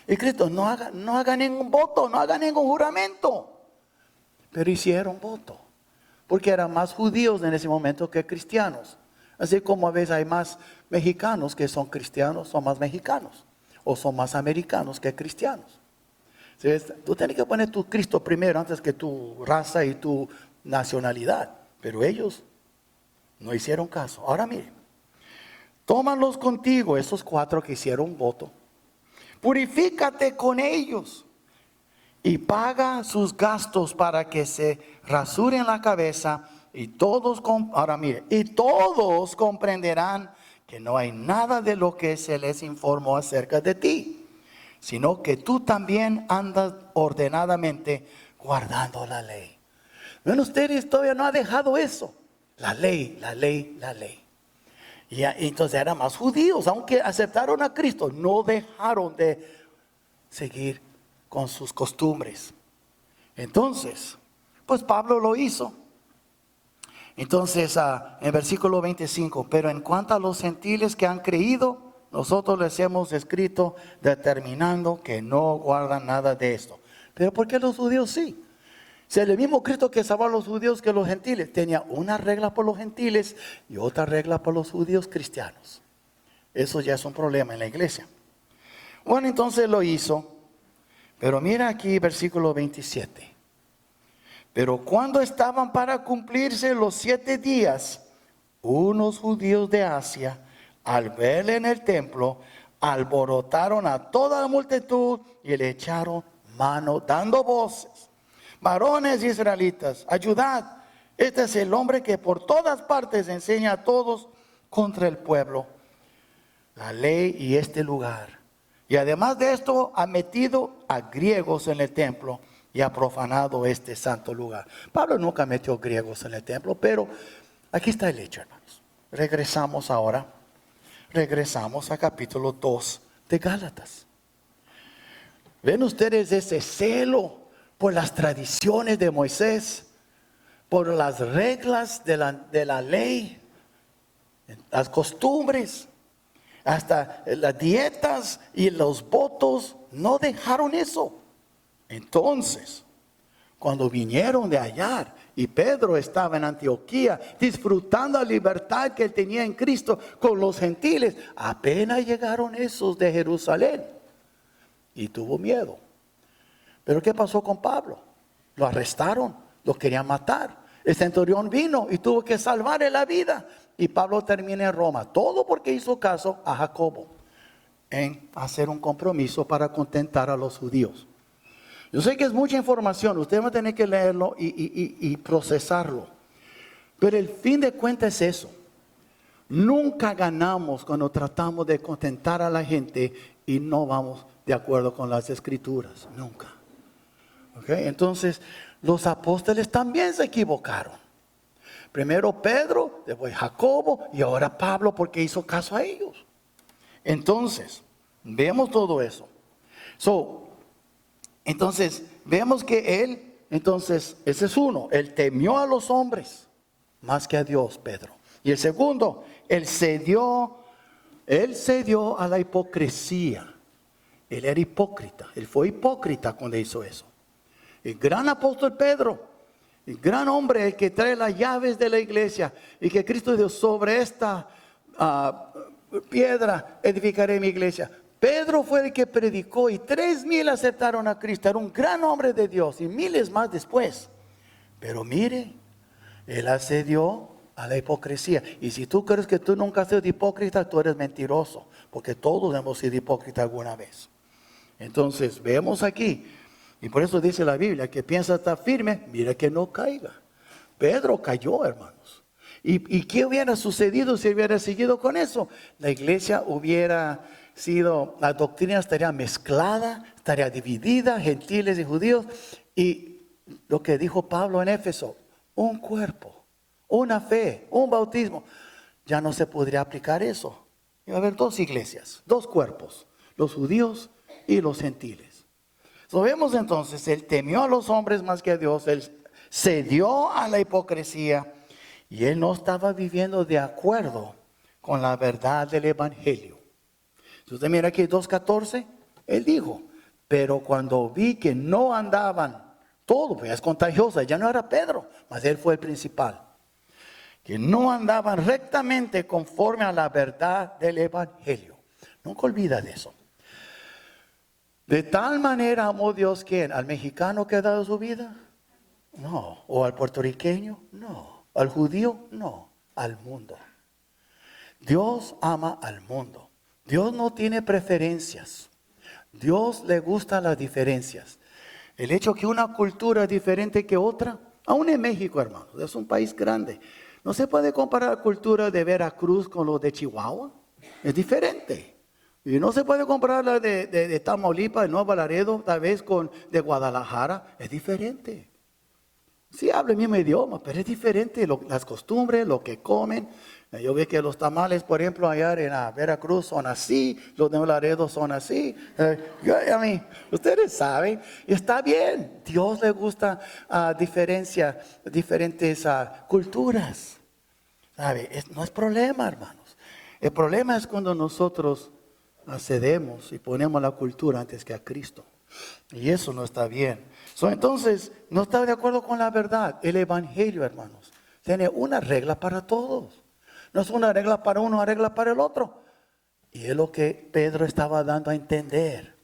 Y Cristo: no haga ningún voto, no haga ningún juramento. Pero hicieron voto, porque eran más judíos en ese momento que cristianos. Así como a veces hay más mexicanos que son cristianos, son más mexicanos, o son más americanos que cristianos. ¿Sabes? Tú tienes que poner tu Cristo primero antes que tu raza y tu nacionalidad. Pero ellos no hicieron caso. Ahora miren, tómalos contigo, esos 4 que hicieron voto. Purifícate con ellos y paga sus gastos para que se rasuren la cabeza. Y todos comprenderán que no hay nada de lo que se les informó acerca de ti, sino que tú también andas ordenadamente guardando la ley. Ven ustedes, todavía no ha dejado eso. La ley. Y entonces eran más judíos, aunque aceptaron a Cristo, no dejaron de seguir con sus costumbres. Entonces, pues Pablo lo hizo. Entonces, en versículo 25, pero en cuanto a los gentiles que han creído, nosotros les hemos escrito determinando que no guardan nada de esto. Pero ¿por qué los judíos sí? Si el mismo Cristo que salvó a los judíos que los gentiles, tenía una regla por los gentiles y otra regla por los judíos cristianos. Eso ya es un problema en la iglesia. Bueno, entonces lo hizo. Pero mira aquí versículo 27. Pero cuando estaban para cumplirse los 7 días, unos judíos de Asia, al verle en el templo, alborotaron a toda la multitud y le echaron mano, dando voces: varones israelitas, ayudad. Este es el hombre que por todas partes enseña a todos contra el pueblo la ley y este lugar. Y además de esto, ha metido a griegos en el templo y ha profanado este santo lugar. Pablo nunca metió griegos en el templo, pero aquí está el hecho, hermanos. Regresamos a capítulo 2 de Gálatas. ¿Ven ustedes ese celo por las tradiciones de Moisés, por las reglas de la ley, las costumbres, hasta las dietas y los votos? No dejaron eso. Entonces, cuando vinieron de allá y Pedro estaba en Antioquía disfrutando la libertad que él tenía en Cristo con los gentiles, apenas llegaron esos de Jerusalén y tuvo miedo. Pero ¿qué pasó con Pablo? Lo arrestaron, lo querían matar. El centurión vino y tuvo que salvarle la vida. Y Pablo termina en Roma. Todo porque hizo caso a Jacobo en hacer un compromiso para contentar a los judíos. Yo sé que es mucha información. Usted va a tener que leerlo y procesarlo. Pero el fin de cuentas es eso. Nunca ganamos cuando tratamos de contentar a la gente y no vamos de acuerdo con las escrituras. Nunca. Okay, entonces, los apóstoles también se equivocaron. Primero Pedro, después Jacobo y ahora Pablo porque hizo caso a ellos. Entonces, vemos todo eso. Entonces, vemos que él, ese es uno, él temió a los hombres más que a Dios, Pedro. Y el segundo, él cedió a la hipocresía. Él era hipócrita, él fue hipócrita cuando hizo eso. El gran apóstol Pedro, el gran hombre, el que trae las llaves de la iglesia y que Cristo dijo, sobre esta piedra edificaré mi iglesia. Pedro fue el que predicó y 3,000 aceptaron a Cristo. Era un gran hombre de Dios y miles más después. Pero mire, él accedió a la hipocresía. Y si tú crees que tú nunca has sido hipócrita, tú eres mentiroso. Porque todos hemos sido hipócritas alguna vez. Entonces, vemos aquí. Y por eso dice la Biblia que piensa estar firme, mira que no caiga. Pedro cayó, hermanos. ¿Y qué hubiera sucedido si hubiera seguido con eso? La iglesia hubiera sido, la doctrina estaría mezclada, estaría dividida, gentiles y judíos. Y lo que dijo Pablo en Éfeso, un cuerpo, una fe, un bautismo. Ya no se podría aplicar eso. Iba a haber dos iglesias, dos cuerpos, los judíos y los gentiles. Vemos entonces, él temió a los hombres más que a Dios, él cedió a la hipocresía y él no estaba viviendo de acuerdo con la verdad del evangelio. Si usted mira aquí 2:14, él dijo, pero cuando vi que no andaban, todo, pues es contagiosa, ya no era Pedro, mas él fue el principal, que no andaban rectamente conforme a la verdad del evangelio. Nunca olvida de eso. De tal manera amó Dios, ¿quién? ¿Al mexicano que ha dado su vida? No. ¿O al puertorriqueño? No. ¿Al judío? No. Al mundo. Dios ama al mundo. Dios no tiene preferencias. Dios le gustan las diferencias. El hecho que una cultura es diferente que otra, aún en México, hermanos, es un país grande. No se puede comparar la cultura de Veracruz con lo de Chihuahua. Es diferente. Y no se puede comparar la de Tamaulipas, de Nuevo Laredo, tal vez con de Guadalajara. Es diferente. Sí habla el mismo idioma, pero es diferente las costumbres, lo que comen. Yo veo que los tamales, por ejemplo, allá en Veracruz son así, los de Nuevo Laredo son así. Ustedes saben, y está bien. Dios le gusta diferentes culturas. ¿Sabe? No es problema, hermanos. El problema es cuando nosotros accedemos y ponemos la cultura antes que a Cristo. Y eso no está bien. Entonces, no está de acuerdo con la verdad. El evangelio, hermanos, tiene una regla para todos. No es una regla para uno, una regla para el otro. Y es lo que Pedro estaba dando a entender.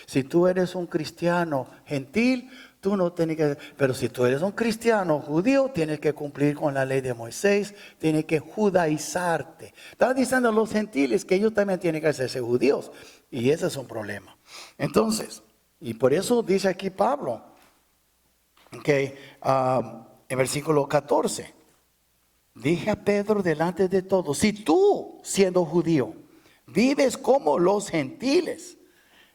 Si tú eres un cristiano gentil, tú no tienes que... Pero si tú eres un cristiano judío, tienes que cumplir con la ley de Moisés, tienes que judaizarte. Estaba diciendo a los gentiles que ellos también tienen que hacerse judíos. Y ese es un problema. Entonces, y por eso dice aquí Pablo, en versículo 14, dije a Pedro delante de todos, si tú, siendo judío, vives como los gentiles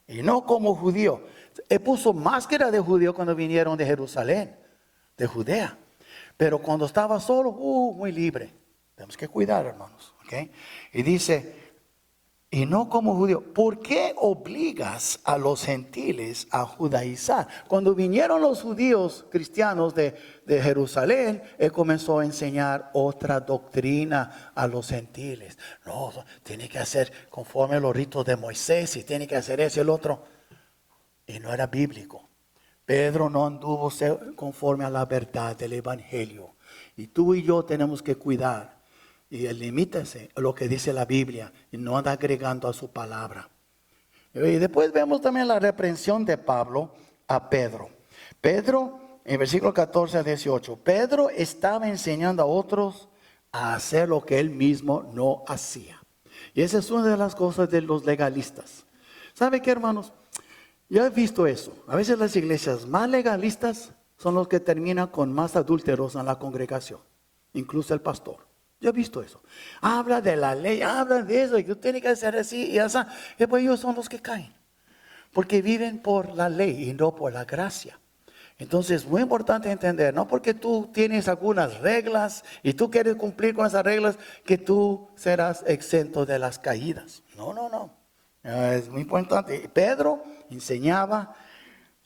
y no como judío. Él puso máscara de judío cuando vinieron de Jerusalén, de Judea. Pero cuando estaba solo, muy libre. Tenemos que cuidar, hermanos. ¿Okay? Y dice, y no como judío. ¿Por qué obligas a los gentiles a judaizar? Cuando vinieron los judíos cristianos de Jerusalén, él comenzó a enseñar otra doctrina a los gentiles. No, tiene que hacer conforme a los ritos de Moisés y tiene que hacer eso y el otro. Y no era bíblico. Pedro no anduvo conforme a la verdad del Evangelio. Y tú y yo tenemos que cuidar y limítese a lo que dice la Biblia y no anda agregando a su palabra. Y después vemos también la reprensión de Pablo a Pedro. Pedro, en versículo 14 a 18, Pedro estaba enseñando a otros a hacer lo que él mismo no hacía. Y esa es una de las cosas de los legalistas. ¿Sabe qué, hermanos? Yo he visto eso. A veces las iglesias más legalistas son los que terminan con más adúlteros en la congregación, incluso el pastor. Yo he visto eso. Habla de la ley, habla de eso, y tú tienes que hacer así y así. Y después ellos son los que caen, porque viven por la ley y no por la gracia. Entonces es muy importante entender, no porque tú tienes algunas reglas y tú quieres cumplir con esas reglas, que tú serás exento de las caídas. No. Es muy importante. Pedro enseñaba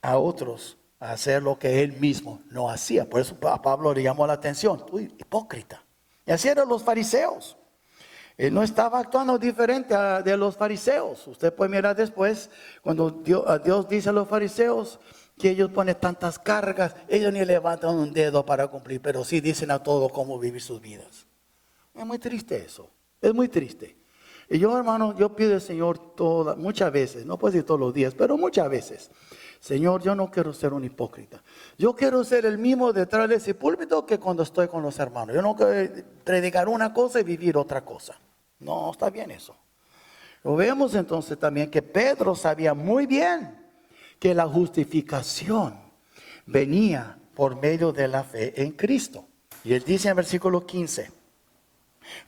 a otros a hacer lo que él mismo no hacía. Por eso a Pablo le llamó la atención. Uy, hipócrita. Y así eran los fariseos. Él no estaba actuando diferente de los fariseos. Usted puede mirar después, cuando Dios dice a los fariseos que ellos ponen tantas cargas, ellos ni levantan un dedo para cumplir, pero sí dicen a todos cómo vivir sus vidas. Es muy triste eso. Es muy triste. Y yo, hermano, yo pido al Señor muchas veces, no puedo decir todos los días, pero muchas veces. Señor, yo no quiero ser un hipócrita. Yo quiero ser el mismo detrás de ese púlpito que cuando estoy con los hermanos. Yo no quiero predicar una cosa y vivir otra cosa. No, está bien eso. Lo vemos entonces también que Pedro sabía muy bien que la justificación venía por medio de la fe en Cristo. Y él dice en versículo 15,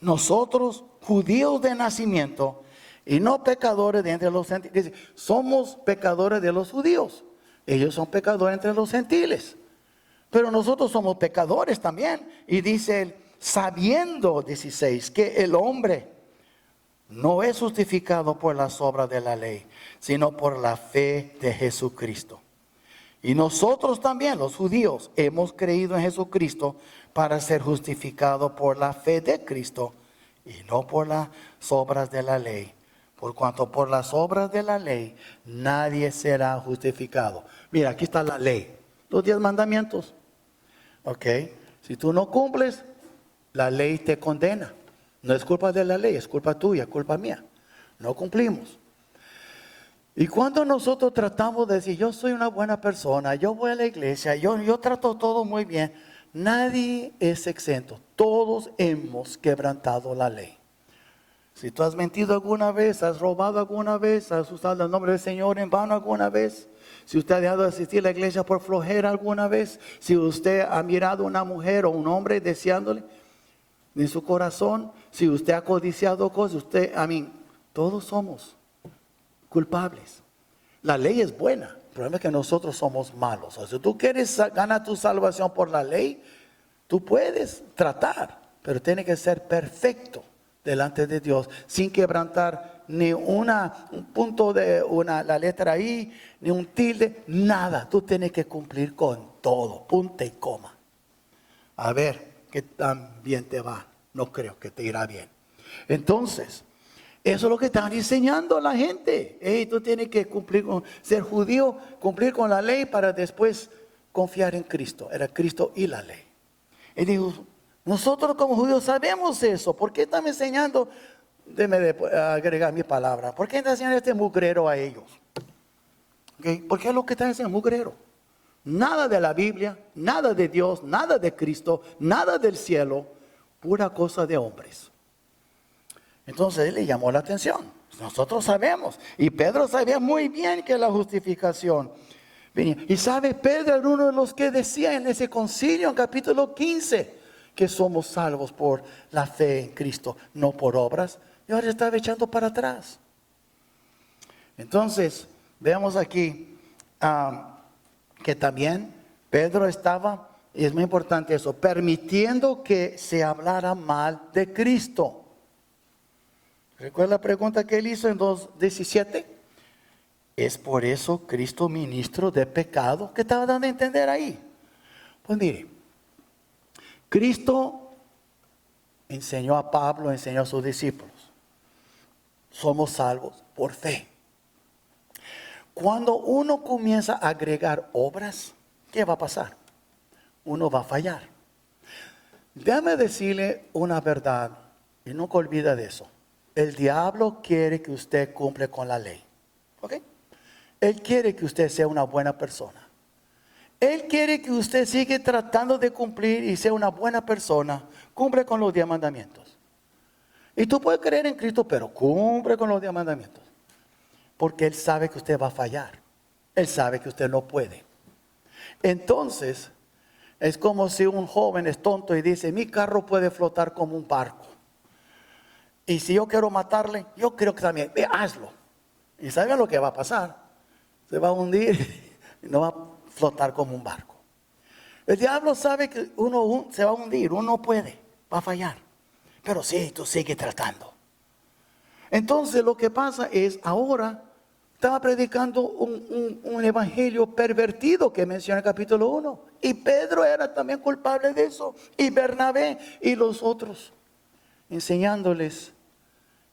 nosotros, judíos de nacimiento y no pecadores de entre los gentiles, somos pecadores de los judíos, ellos son pecadores entre los gentiles, pero nosotros somos pecadores también. Y dice él, sabiendo, 16, que el hombre no es justificado por las obras de la ley, sino por la fe de Jesucristo. Y nosotros también, los judíos, hemos creído en Jesucristo para ser justificados por la fe de Cristo y no por las obras de la ley. Por cuanto por las obras de la ley nadie será justificado. Mira, aquí está la ley, los 10 mandamientos. Ok, si tú no cumples, la ley te condena. No es culpa de la ley, es culpa tuya, es culpa mía. No cumplimos. Y cuando nosotros tratamos de decir, yo soy una buena persona, yo voy a la iglesia, yo trato todo muy bien, nadie es exento. Todos hemos quebrantado la ley. Si tú has mentido alguna vez, has robado alguna vez, has usado el nombre del Señor en vano alguna vez, si usted ha dejado de asistir a la iglesia por flojera alguna vez, si usted ha mirado a una mujer o un hombre deseándole en su corazón, si usted ha codiciado cosas, todos somos culpables. La ley es buena, el problema es que nosotros somos malos. O sea, si tú quieres ganar tu salvación por la ley, tú puedes tratar, pero tiene que ser perfecto delante de Dios, sin quebrantar ni un punto de la letra I, ni un tilde, nada. Tú tienes que cumplir con todo, punto y coma. A ver qué tan bien te va. No creo que te irá bien. Entonces, eso es lo que están enseñando a la gente. Tú tienes que cumplir con ser judío, cumplir con la ley para después confiar en Cristo. Era Cristo y la ley. Y digo, nosotros como judíos sabemos eso. ¿Por qué están enseñando? Déjame agregar mi palabra. ¿Por qué están enseñando este mugrero a ellos? ¿Okay? Porque es lo que están enseñando, mugrero. Nada de la Biblia, nada de Dios, nada de Cristo, nada del cielo, pura cosa de hombres. Entonces él le llamó la atención. Nosotros sabemos, y Pedro sabía muy bien que la justificación venía. Y sabe, Pedro era uno de los que decía en ese concilio, en capítulo 15, que somos salvos por la fe en Cristo, no por obras. Y ahora estaba echando para atrás. Entonces, veamos aquí que también Pedro estaba, y es muy importante eso, permitiendo que se hablara mal de Cristo. ¿Recuerda la pregunta que él hizo en 2:17? ¿Es por eso Cristo ministro de pecado? ¿Qué estaba dando a entender ahí? Pues mire, Cristo enseñó a Pablo, enseñó a sus discípulos. Somos salvos por fe. Cuando uno comienza a agregar obras, ¿qué va a pasar? Uno va a fallar. Déjame decirle una verdad y nunca olvida de eso. El diablo quiere que usted cumpla con la ley. ¿Ok? Él quiere que usted sea una buena persona. Él quiere que usted siga tratando de cumplir y sea una buena persona. Cumple con los 10 mandamientos. Y tú puedes creer en Cristo, pero cumple con los 10 mandamientos. Porque Él sabe que usted va a fallar. Él sabe que usted no puede. Entonces, es como si un joven es tonto y dice, mi carro puede flotar como un barco. Y si yo quiero matarle, yo creo que también, hazlo. Y ¿saben lo que va a pasar? Se va a hundir y no va a flotar como un barco. El diablo sabe que uno se va a hundir, uno no puede, va a fallar. Pero sí, tú sigue tratando. Entonces lo que pasa es, ahora estaba predicando un evangelio pervertido que menciona el capítulo 1. Y Pedro era también culpable de eso. Y Bernabé y los otros. Enseñándoles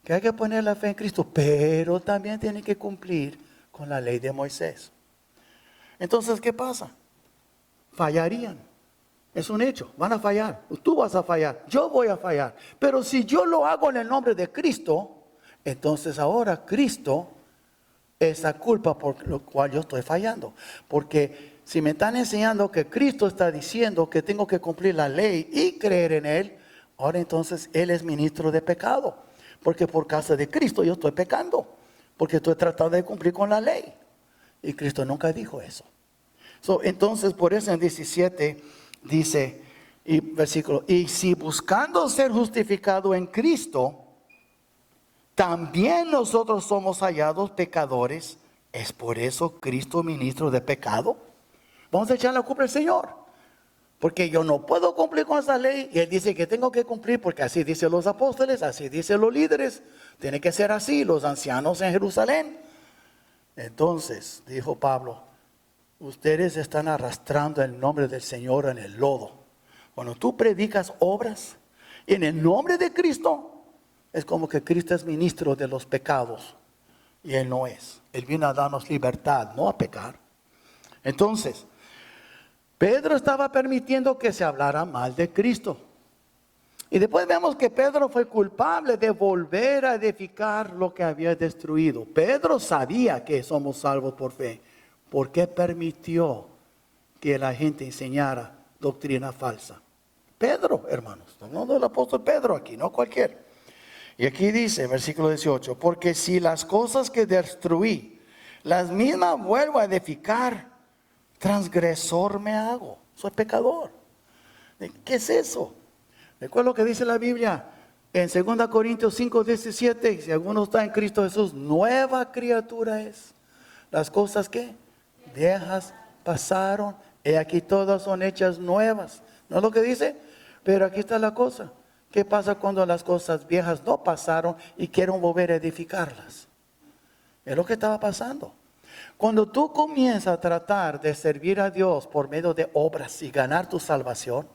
que hay que poner la fe en Cristo. Pero también tienen que cumplir con la ley de Moisés. Entonces, ¿qué pasa? Fallarían. Es un hecho. Van a fallar. Tú vas a fallar. Yo voy a fallar. Pero si yo lo hago en el nombre de Cristo, entonces ahora Cristo esa culpa por lo cual yo estoy fallando. Porque si me están enseñando que Cristo está diciendo que tengo que cumplir la ley y creer en Él, ahora entonces Él es ministro de pecado. Porque por causa de Cristo yo estoy pecando. Porque estoy tratando de cumplir con la ley. Y Cristo nunca dijo eso. Entonces por eso en 17 dice, y versículo, y si buscando ser justificado en Cristo, también nosotros somos hallados pecadores, ¿es por eso Cristo ministro de pecado? Vamos a echar la culpa al Señor. Porque yo no puedo cumplir con esa ley. Y Él dice que tengo que cumplir porque así dicen los apóstoles, así dicen los líderes. Tiene que ser así, los ancianos en Jerusalén. Entonces, dijo Pablo, ustedes están arrastrando el nombre del Señor en el lodo. Cuando tú predicas obras en el nombre de Cristo, es como que Cristo es ministro de los pecados. Y Él no es. Él vino a darnos libertad, no a pecar. Entonces, Pedro estaba permitiendo que se hablara mal de Cristo. Y después vemos que Pedro fue culpable de volver a edificar lo que había destruido. Pedro sabía que somos salvos por fe. ¿Por qué permitió que la gente enseñara doctrina falsa? Pedro, hermanos, estamos hablando del apóstol Pedro aquí, no cualquiera. Y aquí dice, versículo 18, porque si las cosas que destruí, las mismas vuelvo a edificar, transgresor me hago, soy pecador. ¿Qué es eso? Recuerda lo que dice la Biblia en 2 Corintios 5, 17, si alguno está en Cristo Jesús, nueva criatura es. Las cosas que viejas pasaron, y aquí todas son hechas nuevas. ¿No es lo que dice? Pero aquí está la cosa. ¿Qué pasa cuando las cosas viejas no pasaron y quieren volver a edificarlas? Es lo que estaba pasando. Cuando tú comienzas a tratar de servir a Dios por medio de obras y ganar tu salvación,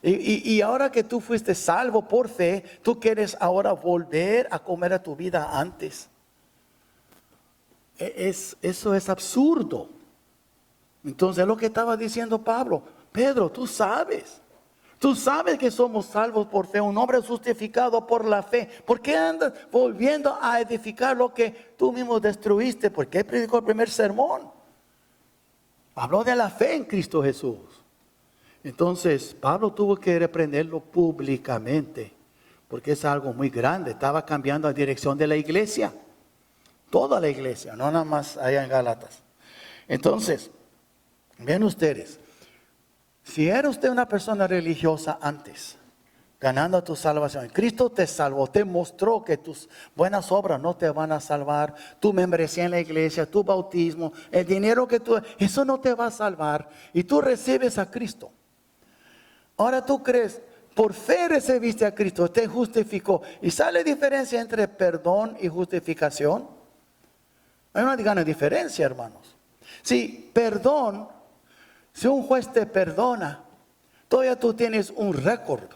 y ahora que tú fuiste salvo por fe, tú quieres ahora volver a comer a tu vida antes. Eso es absurdo. Entonces es lo que estaba diciendo Pablo. Pedro, tú sabes que somos salvos por fe, un hombre justificado por la fe. ¿Por qué andas volviendo a edificar lo que tú mismo destruiste? ¿Por qué predicó el primer sermón? Habló de la fe en Cristo Jesús. Entonces Pablo tuvo que reprenderlo públicamente, porque es algo muy grande. Estaba cambiando la dirección de la iglesia. Toda la iglesia, no nada más allá en Gálatas. Entonces, ven ustedes. Si era usted una persona religiosa antes, ganando tu salvación, Cristo te salvó, te mostró que tus buenas obras no te van a salvar, tu membresía en la iglesia, tu bautismo, el dinero que tú, eso no te va a salvar, y tú recibes a Cristo. Ahora tú crees, por fe recibiste a Cristo, te justificó, y sale diferencia entre perdón y justificación. Hay una gran diferencia, hermanos. Si perdón, si un juez te perdona, todavía tú tienes un récord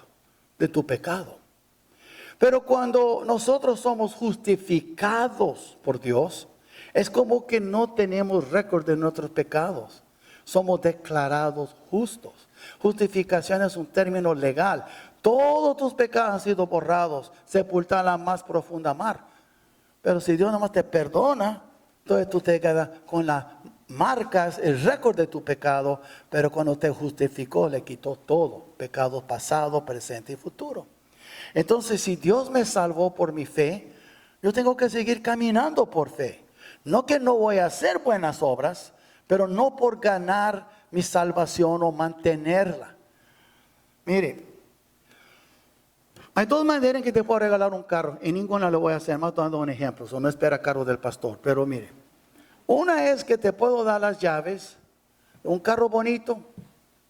de tu pecado. Pero cuando nosotros somos justificados por Dios, Es como que no tenemos récord de nuestros pecados. Somos declarados justos. Justificación es un término legal. Todos tus pecados han sido borrados, sepultados en la más profunda mar. Pero si Dios nomás te perdona, entonces tú te quedas con las marcas, el récord de tu pecado, pero cuando te justificó, le quitó todo, pecados pasado, presente y futuro. Entonces, si Dios me salvó por mi fe, yo tengo que seguir caminando por fe. No que no voy a hacer buenas obras, pero no por ganar mi salvación o mantenerla. Mire, hay dos maneras en que te puedo regalar un carro, y ninguna lo voy a hacer, más dando un ejemplo, no espera carro del pastor, pero mire. Una es que te puedo dar las llaves, un carro bonito,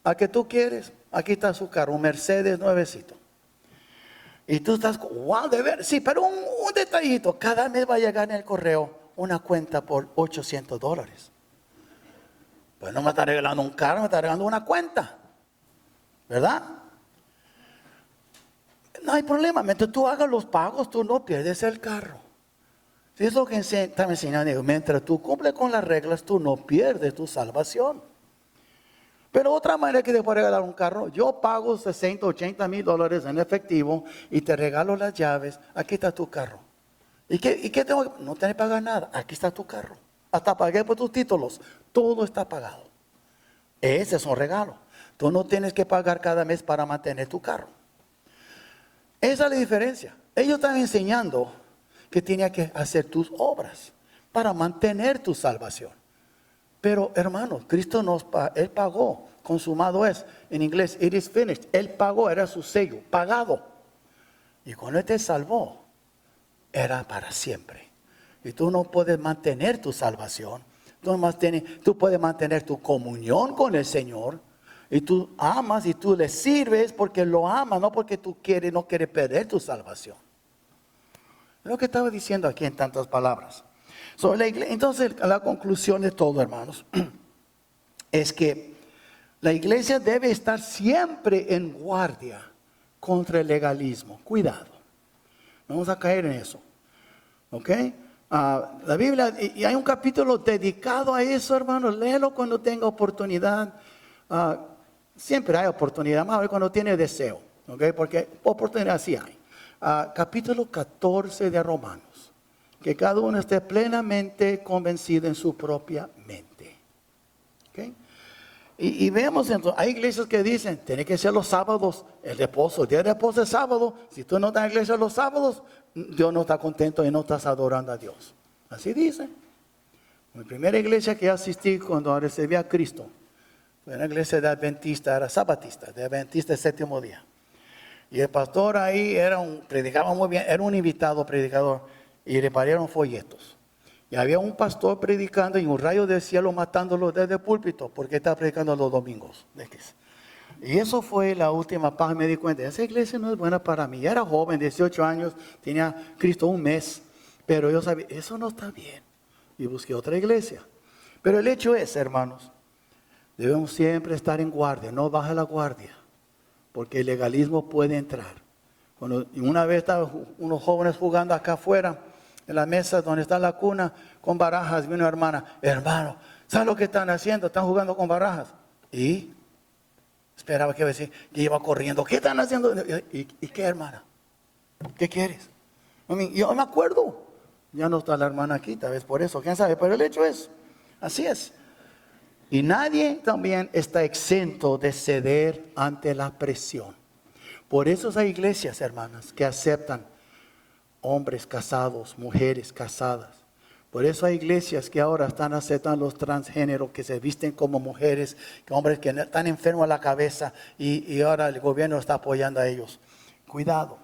a que tú quieres, aquí está su carro, un Mercedes nuevecito. Y tú estás, wow, de ver, sí, pero un detallito, cada mes va a llegar en el correo una cuenta por $800. Pues no me está regalando un carro, me está regalando una cuenta, ¿verdad? No hay problema, mientras tú hagas los pagos, tú no pierdes el carro. Si es lo que está enseñando, mientras tú cumples con las reglas, tú no pierdes tu salvación. Pero otra manera que te puedo regalar un carro, yo pago $60,000-$80,000 en efectivo y te regalo las llaves, aquí está tu carro. ¿Y qué tengo que? No tenés que pagar nada, aquí está tu carro. Hasta pagué por tus títulos, todo está pagado. Ese es un regalo. Tú no tienes que pagar cada mes para mantener tu carro. Esa es la diferencia. Ellos están enseñando que tenía que hacer tus obras para mantener tu salvación. Pero hermano, Cristo Él pagó, consumado es, en inglés, it is finished. Él pagó, era su sello, pagado. Y cuando Él te salvó, era para siempre. Y tú no puedes mantener tu salvación. Tú puedes mantener tu comunión con el Señor. Y tú amas y tú le sirves porque lo amas, no porque tú no quieres perder tu salvación. Es lo que estaba diciendo aquí en tantas palabras. Entonces, la conclusión de todo, hermanos, es que la iglesia debe estar siempre en guardia contra el legalismo. Cuidado. No vamos a caer en eso. ¿Ok? La Biblia, y hay un capítulo dedicado a eso, hermanos. Léelo cuando tenga oportunidad. Siempre hay oportunidad, más cuando tiene deseo. ¿Ok? Porque oportunidad sí hay. Capítulo 14 de Romanos. Que cada uno esté plenamente convencido en su propia mente. ¿Okay? Y vemos entonces, hay iglesias que dicen, tiene que ser los sábados, el reposo, el día de reposo es sábado. Si tú no estás en la iglesia los sábados, Dios no está contento y no estás adorando a Dios. Así dice. Mi primera iglesia que asistí cuando recibí a Cristo, fue una iglesia de adventista, era sabatista, de adventista el séptimo día. Y el pastor ahí predicaba muy bien, era un invitado predicador. Y le pararon folletos. Y había un pastor predicando y un rayo del cielo matándolo desde el púlpito porque estaba predicando los domingos. Y eso fue la última paz. Me di cuenta, esa iglesia no es buena para mí. Era joven, 18 años, tenía Cristo un mes. Pero yo sabía, eso no está bien. Y busqué otra iglesia. Pero el hecho es, hermanos, debemos siempre estar en guardia, no baja la guardia. Porque el legalismo puede entrar. Una vez estaban unos jóvenes jugando acá afuera, en la mesa donde está la cuna, con barajas, vino una hermano, ¿sabes lo que están haciendo? Están jugando con barajas. Y esperaba que iba a decir, que iba corriendo, ¿qué están haciendo? ¿Y qué, hermana? ¿Qué quieres? Yo me acuerdo, ya no está la hermana aquí, tal vez por eso, quién sabe, pero el hecho es, así es. Y nadie también está exento de ceder ante la presión. Por eso hay iglesias, hermanas, que aceptan hombres casados, mujeres casadas. Por eso hay iglesias que ahora están aceptando los transgéneros, que se visten como mujeres, que hombres que están enfermos a la cabeza y ahora el gobierno está apoyando a ellos. Cuidado.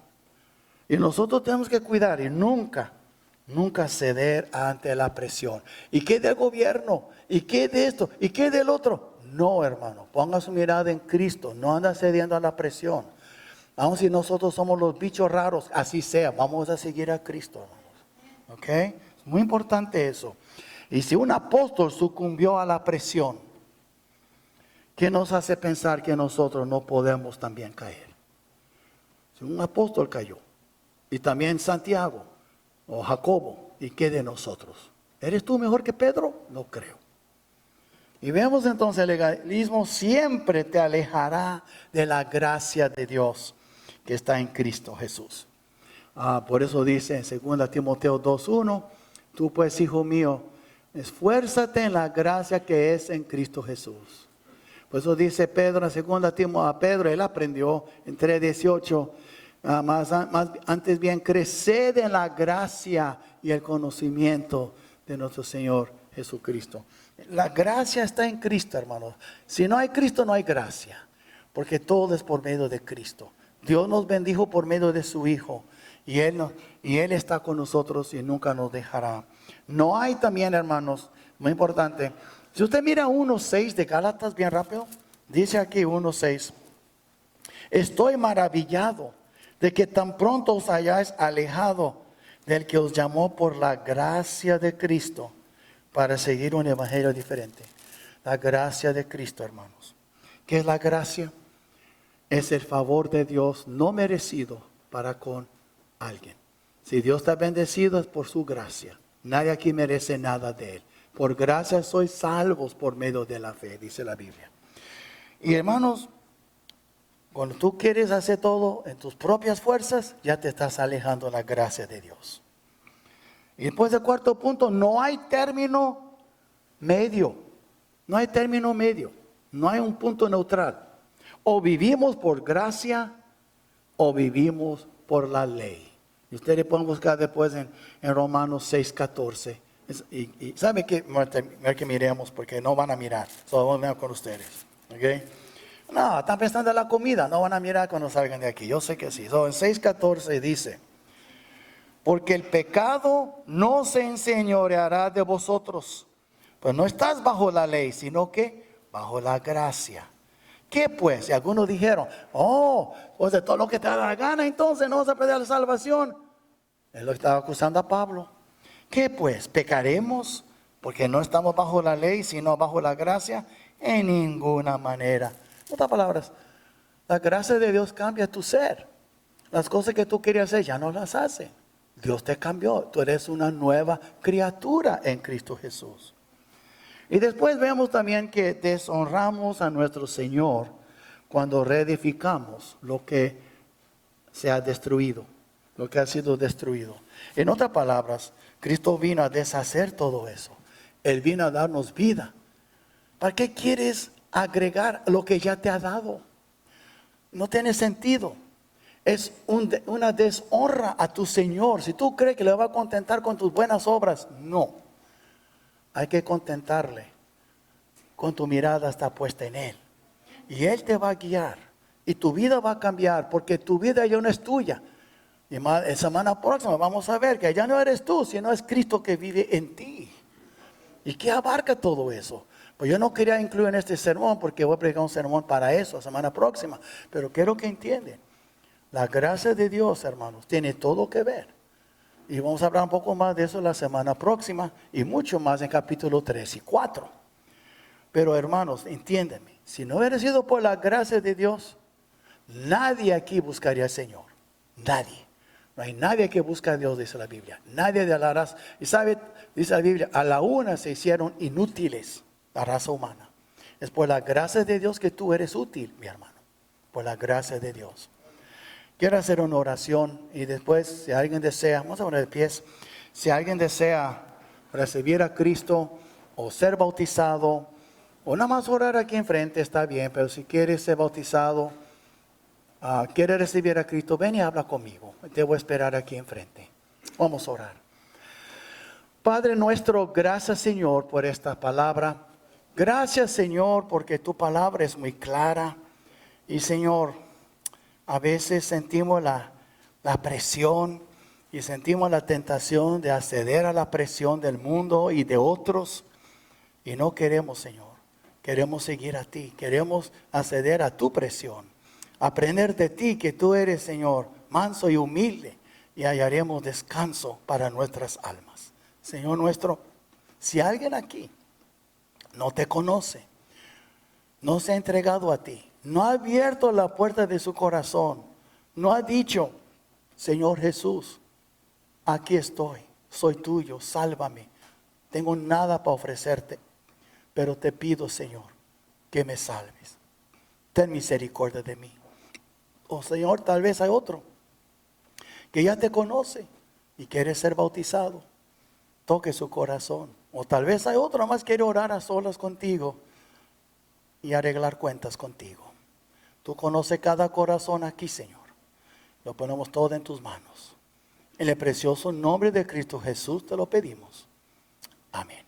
Y nosotros tenemos que cuidar y nunca ceder ante la presión. ¿Y qué del gobierno? ¿Y qué de esto? ¿Y qué del otro? No, hermano, ponga su mirada en Cristo, no anda cediendo a la presión. Aun si nosotros somos los bichos raros, así sea, vamos a seguir a Cristo, hermanos. ¿Ok? Es muy importante eso. Y si un apóstol sucumbió a la presión, ¿qué nos hace pensar que nosotros no podemos también caer? Si un apóstol cayó, y también Santiago o Jacobo, ¿y qué de nosotros? ¿Eres tú mejor que Pedro? No creo. Y vemos entonces, el legalismo siempre te alejará de la gracia de Dios que está en Cristo Jesús. Por eso dice en 2 Timoteo 2:1, tú pues, hijo mío, esfuérzate en la gracia que es en Cristo Jesús. Por eso dice Pedro en 2 Timoteo a Pedro, él aprendió en 3:18, antes bien creced en la gracia y el conocimiento de nuestro Señor Jesucristo. La gracia está en Cristo, hermanos. Si no hay Cristo, no hay gracia, porque todo es por medio de Cristo. Dios nos bendijo por medio de su Hijo. Y Él está con nosotros y nunca nos dejará. No hay también, hermanos, muy importante. Si usted mira 1:6 de Gálatas, bien rápido. Dice aquí 1:6. Estoy maravillado de que tan pronto os hayáis alejado del que os llamó por la gracia de Cristo para seguir un evangelio diferente. La gracia de Cristo, hermanos. ¿Qué es la gracia? Es el favor de Dios no merecido para con alguien. Si Dios está bendecido es por su gracia. Nadie aquí merece nada de Él. Por gracia sois salvos por medio de la fe, dice la Biblia. Y hermanos, cuando tú quieres hacer todo en tus propias fuerzas, ya te estás alejando de la gracia de Dios. Y después del cuarto punto, no hay término medio. No hay término medio. No hay un punto neutral. O vivimos por gracia o vivimos por la ley. Y ustedes pueden buscar después en Romanos 6:14. Y ¿sabe qué? Que miremos porque no van a mirar. Solo vamos a mirar con ustedes. ¿Okay? No, están pensando en la comida. No van a mirar cuando salgan de aquí. Yo sé que sí. En 6:14 dice: porque el pecado no se enseñoreará de vosotros. Pues no estás bajo la ley, sino que bajo la gracia. ¿Qué pues? Y algunos dijeron, pues de todo lo que te da la gana, entonces no vas a perder la salvación. Él lo estaba acusando a Pablo. ¿Qué pues? ¿Pecaremos porque no estamos bajo la ley, sino bajo la gracia? En ninguna manera. En otras palabras, la gracia de Dios cambia tu ser. Las cosas que tú querías hacer ya no las hace. Dios te cambió. Tú eres una nueva criatura en Cristo Jesús. Y después vemos también que deshonramos a nuestro Señor cuando reedificamos lo que se ha destruido, lo que ha sido destruido. En otras palabras, Cristo vino a deshacer todo eso. Él vino a darnos vida. ¿Para qué quieres agregar lo que ya te ha dado? No tiene sentido. Es una deshonra a tu Señor. Si tú crees que le va a contentar con tus buenas obras, no. Hay que contentarle. Con tu mirada está puesta en Él. Y Él te va a guiar. Y tu vida va a cambiar. Porque tu vida ya no es tuya. Y la semana próxima vamos a ver que ya no eres tú, sino es Cristo que vive en ti. ¿Y qué abarca todo eso? Pues yo no quería incluir en este sermón porque voy a predicar un sermón para eso la semana próxima. Pero quiero que entiendan. La gracia de Dios, hermanos, tiene todo que ver. Y vamos a hablar un poco más de eso la semana próxima y mucho más en capítulo 3 y 4. Pero hermanos, entiéndanme, si no hubiera sido por la gracia de Dios, nadie aquí buscaría al Señor. Nadie. No hay nadie que busque a Dios, dice la Biblia. Nadie de la raza. Y sabe, dice la Biblia, a la una se hicieron inútiles la raza humana. Es por la gracia de Dios que tú eres útil, mi hermano. Por la gracia de Dios. Quiero hacer una oración y después, si alguien desea, vamos a poner de pies. Si alguien desea recibir a Cristo o ser bautizado, o nada más orar aquí enfrente, está bien. Pero si quieres ser bautizado, quiere recibir a Cristo, ven y habla conmigo. Te voy a esperar aquí enfrente. Vamos a orar. Padre nuestro, gracias Señor por esta palabra. Gracias Señor porque tu palabra es muy clara. Y Señor, a veces sentimos la presión y sentimos la tentación de acceder a la presión del mundo y de otros. Y no queremos, Señor. Queremos seguir a ti. Queremos acceder a tu presión. Aprender de ti que tú eres, Señor, manso y humilde. Y hallaremos descanso para nuestras almas. Señor nuestro, si alguien aquí no te conoce, no se ha entregado a ti, no ha abierto la puerta de su corazón, no ha dicho, Señor Jesús, aquí estoy, soy tuyo, sálvame. tengo nada para ofrecerte, pero te pido, Señor, que me salves. Ten misericordia de mí. Oh Señor, tal vez hay otro que ya te conoce y quiere ser bautizado. Toque su corazón. O tal vez hay otro más quiere orar a solas contigo y arreglar cuentas contigo. Tú conoces cada corazón aquí, Señor. Lo ponemos todo en tus manos. En el precioso nombre de Cristo Jesús te lo pedimos. Amén.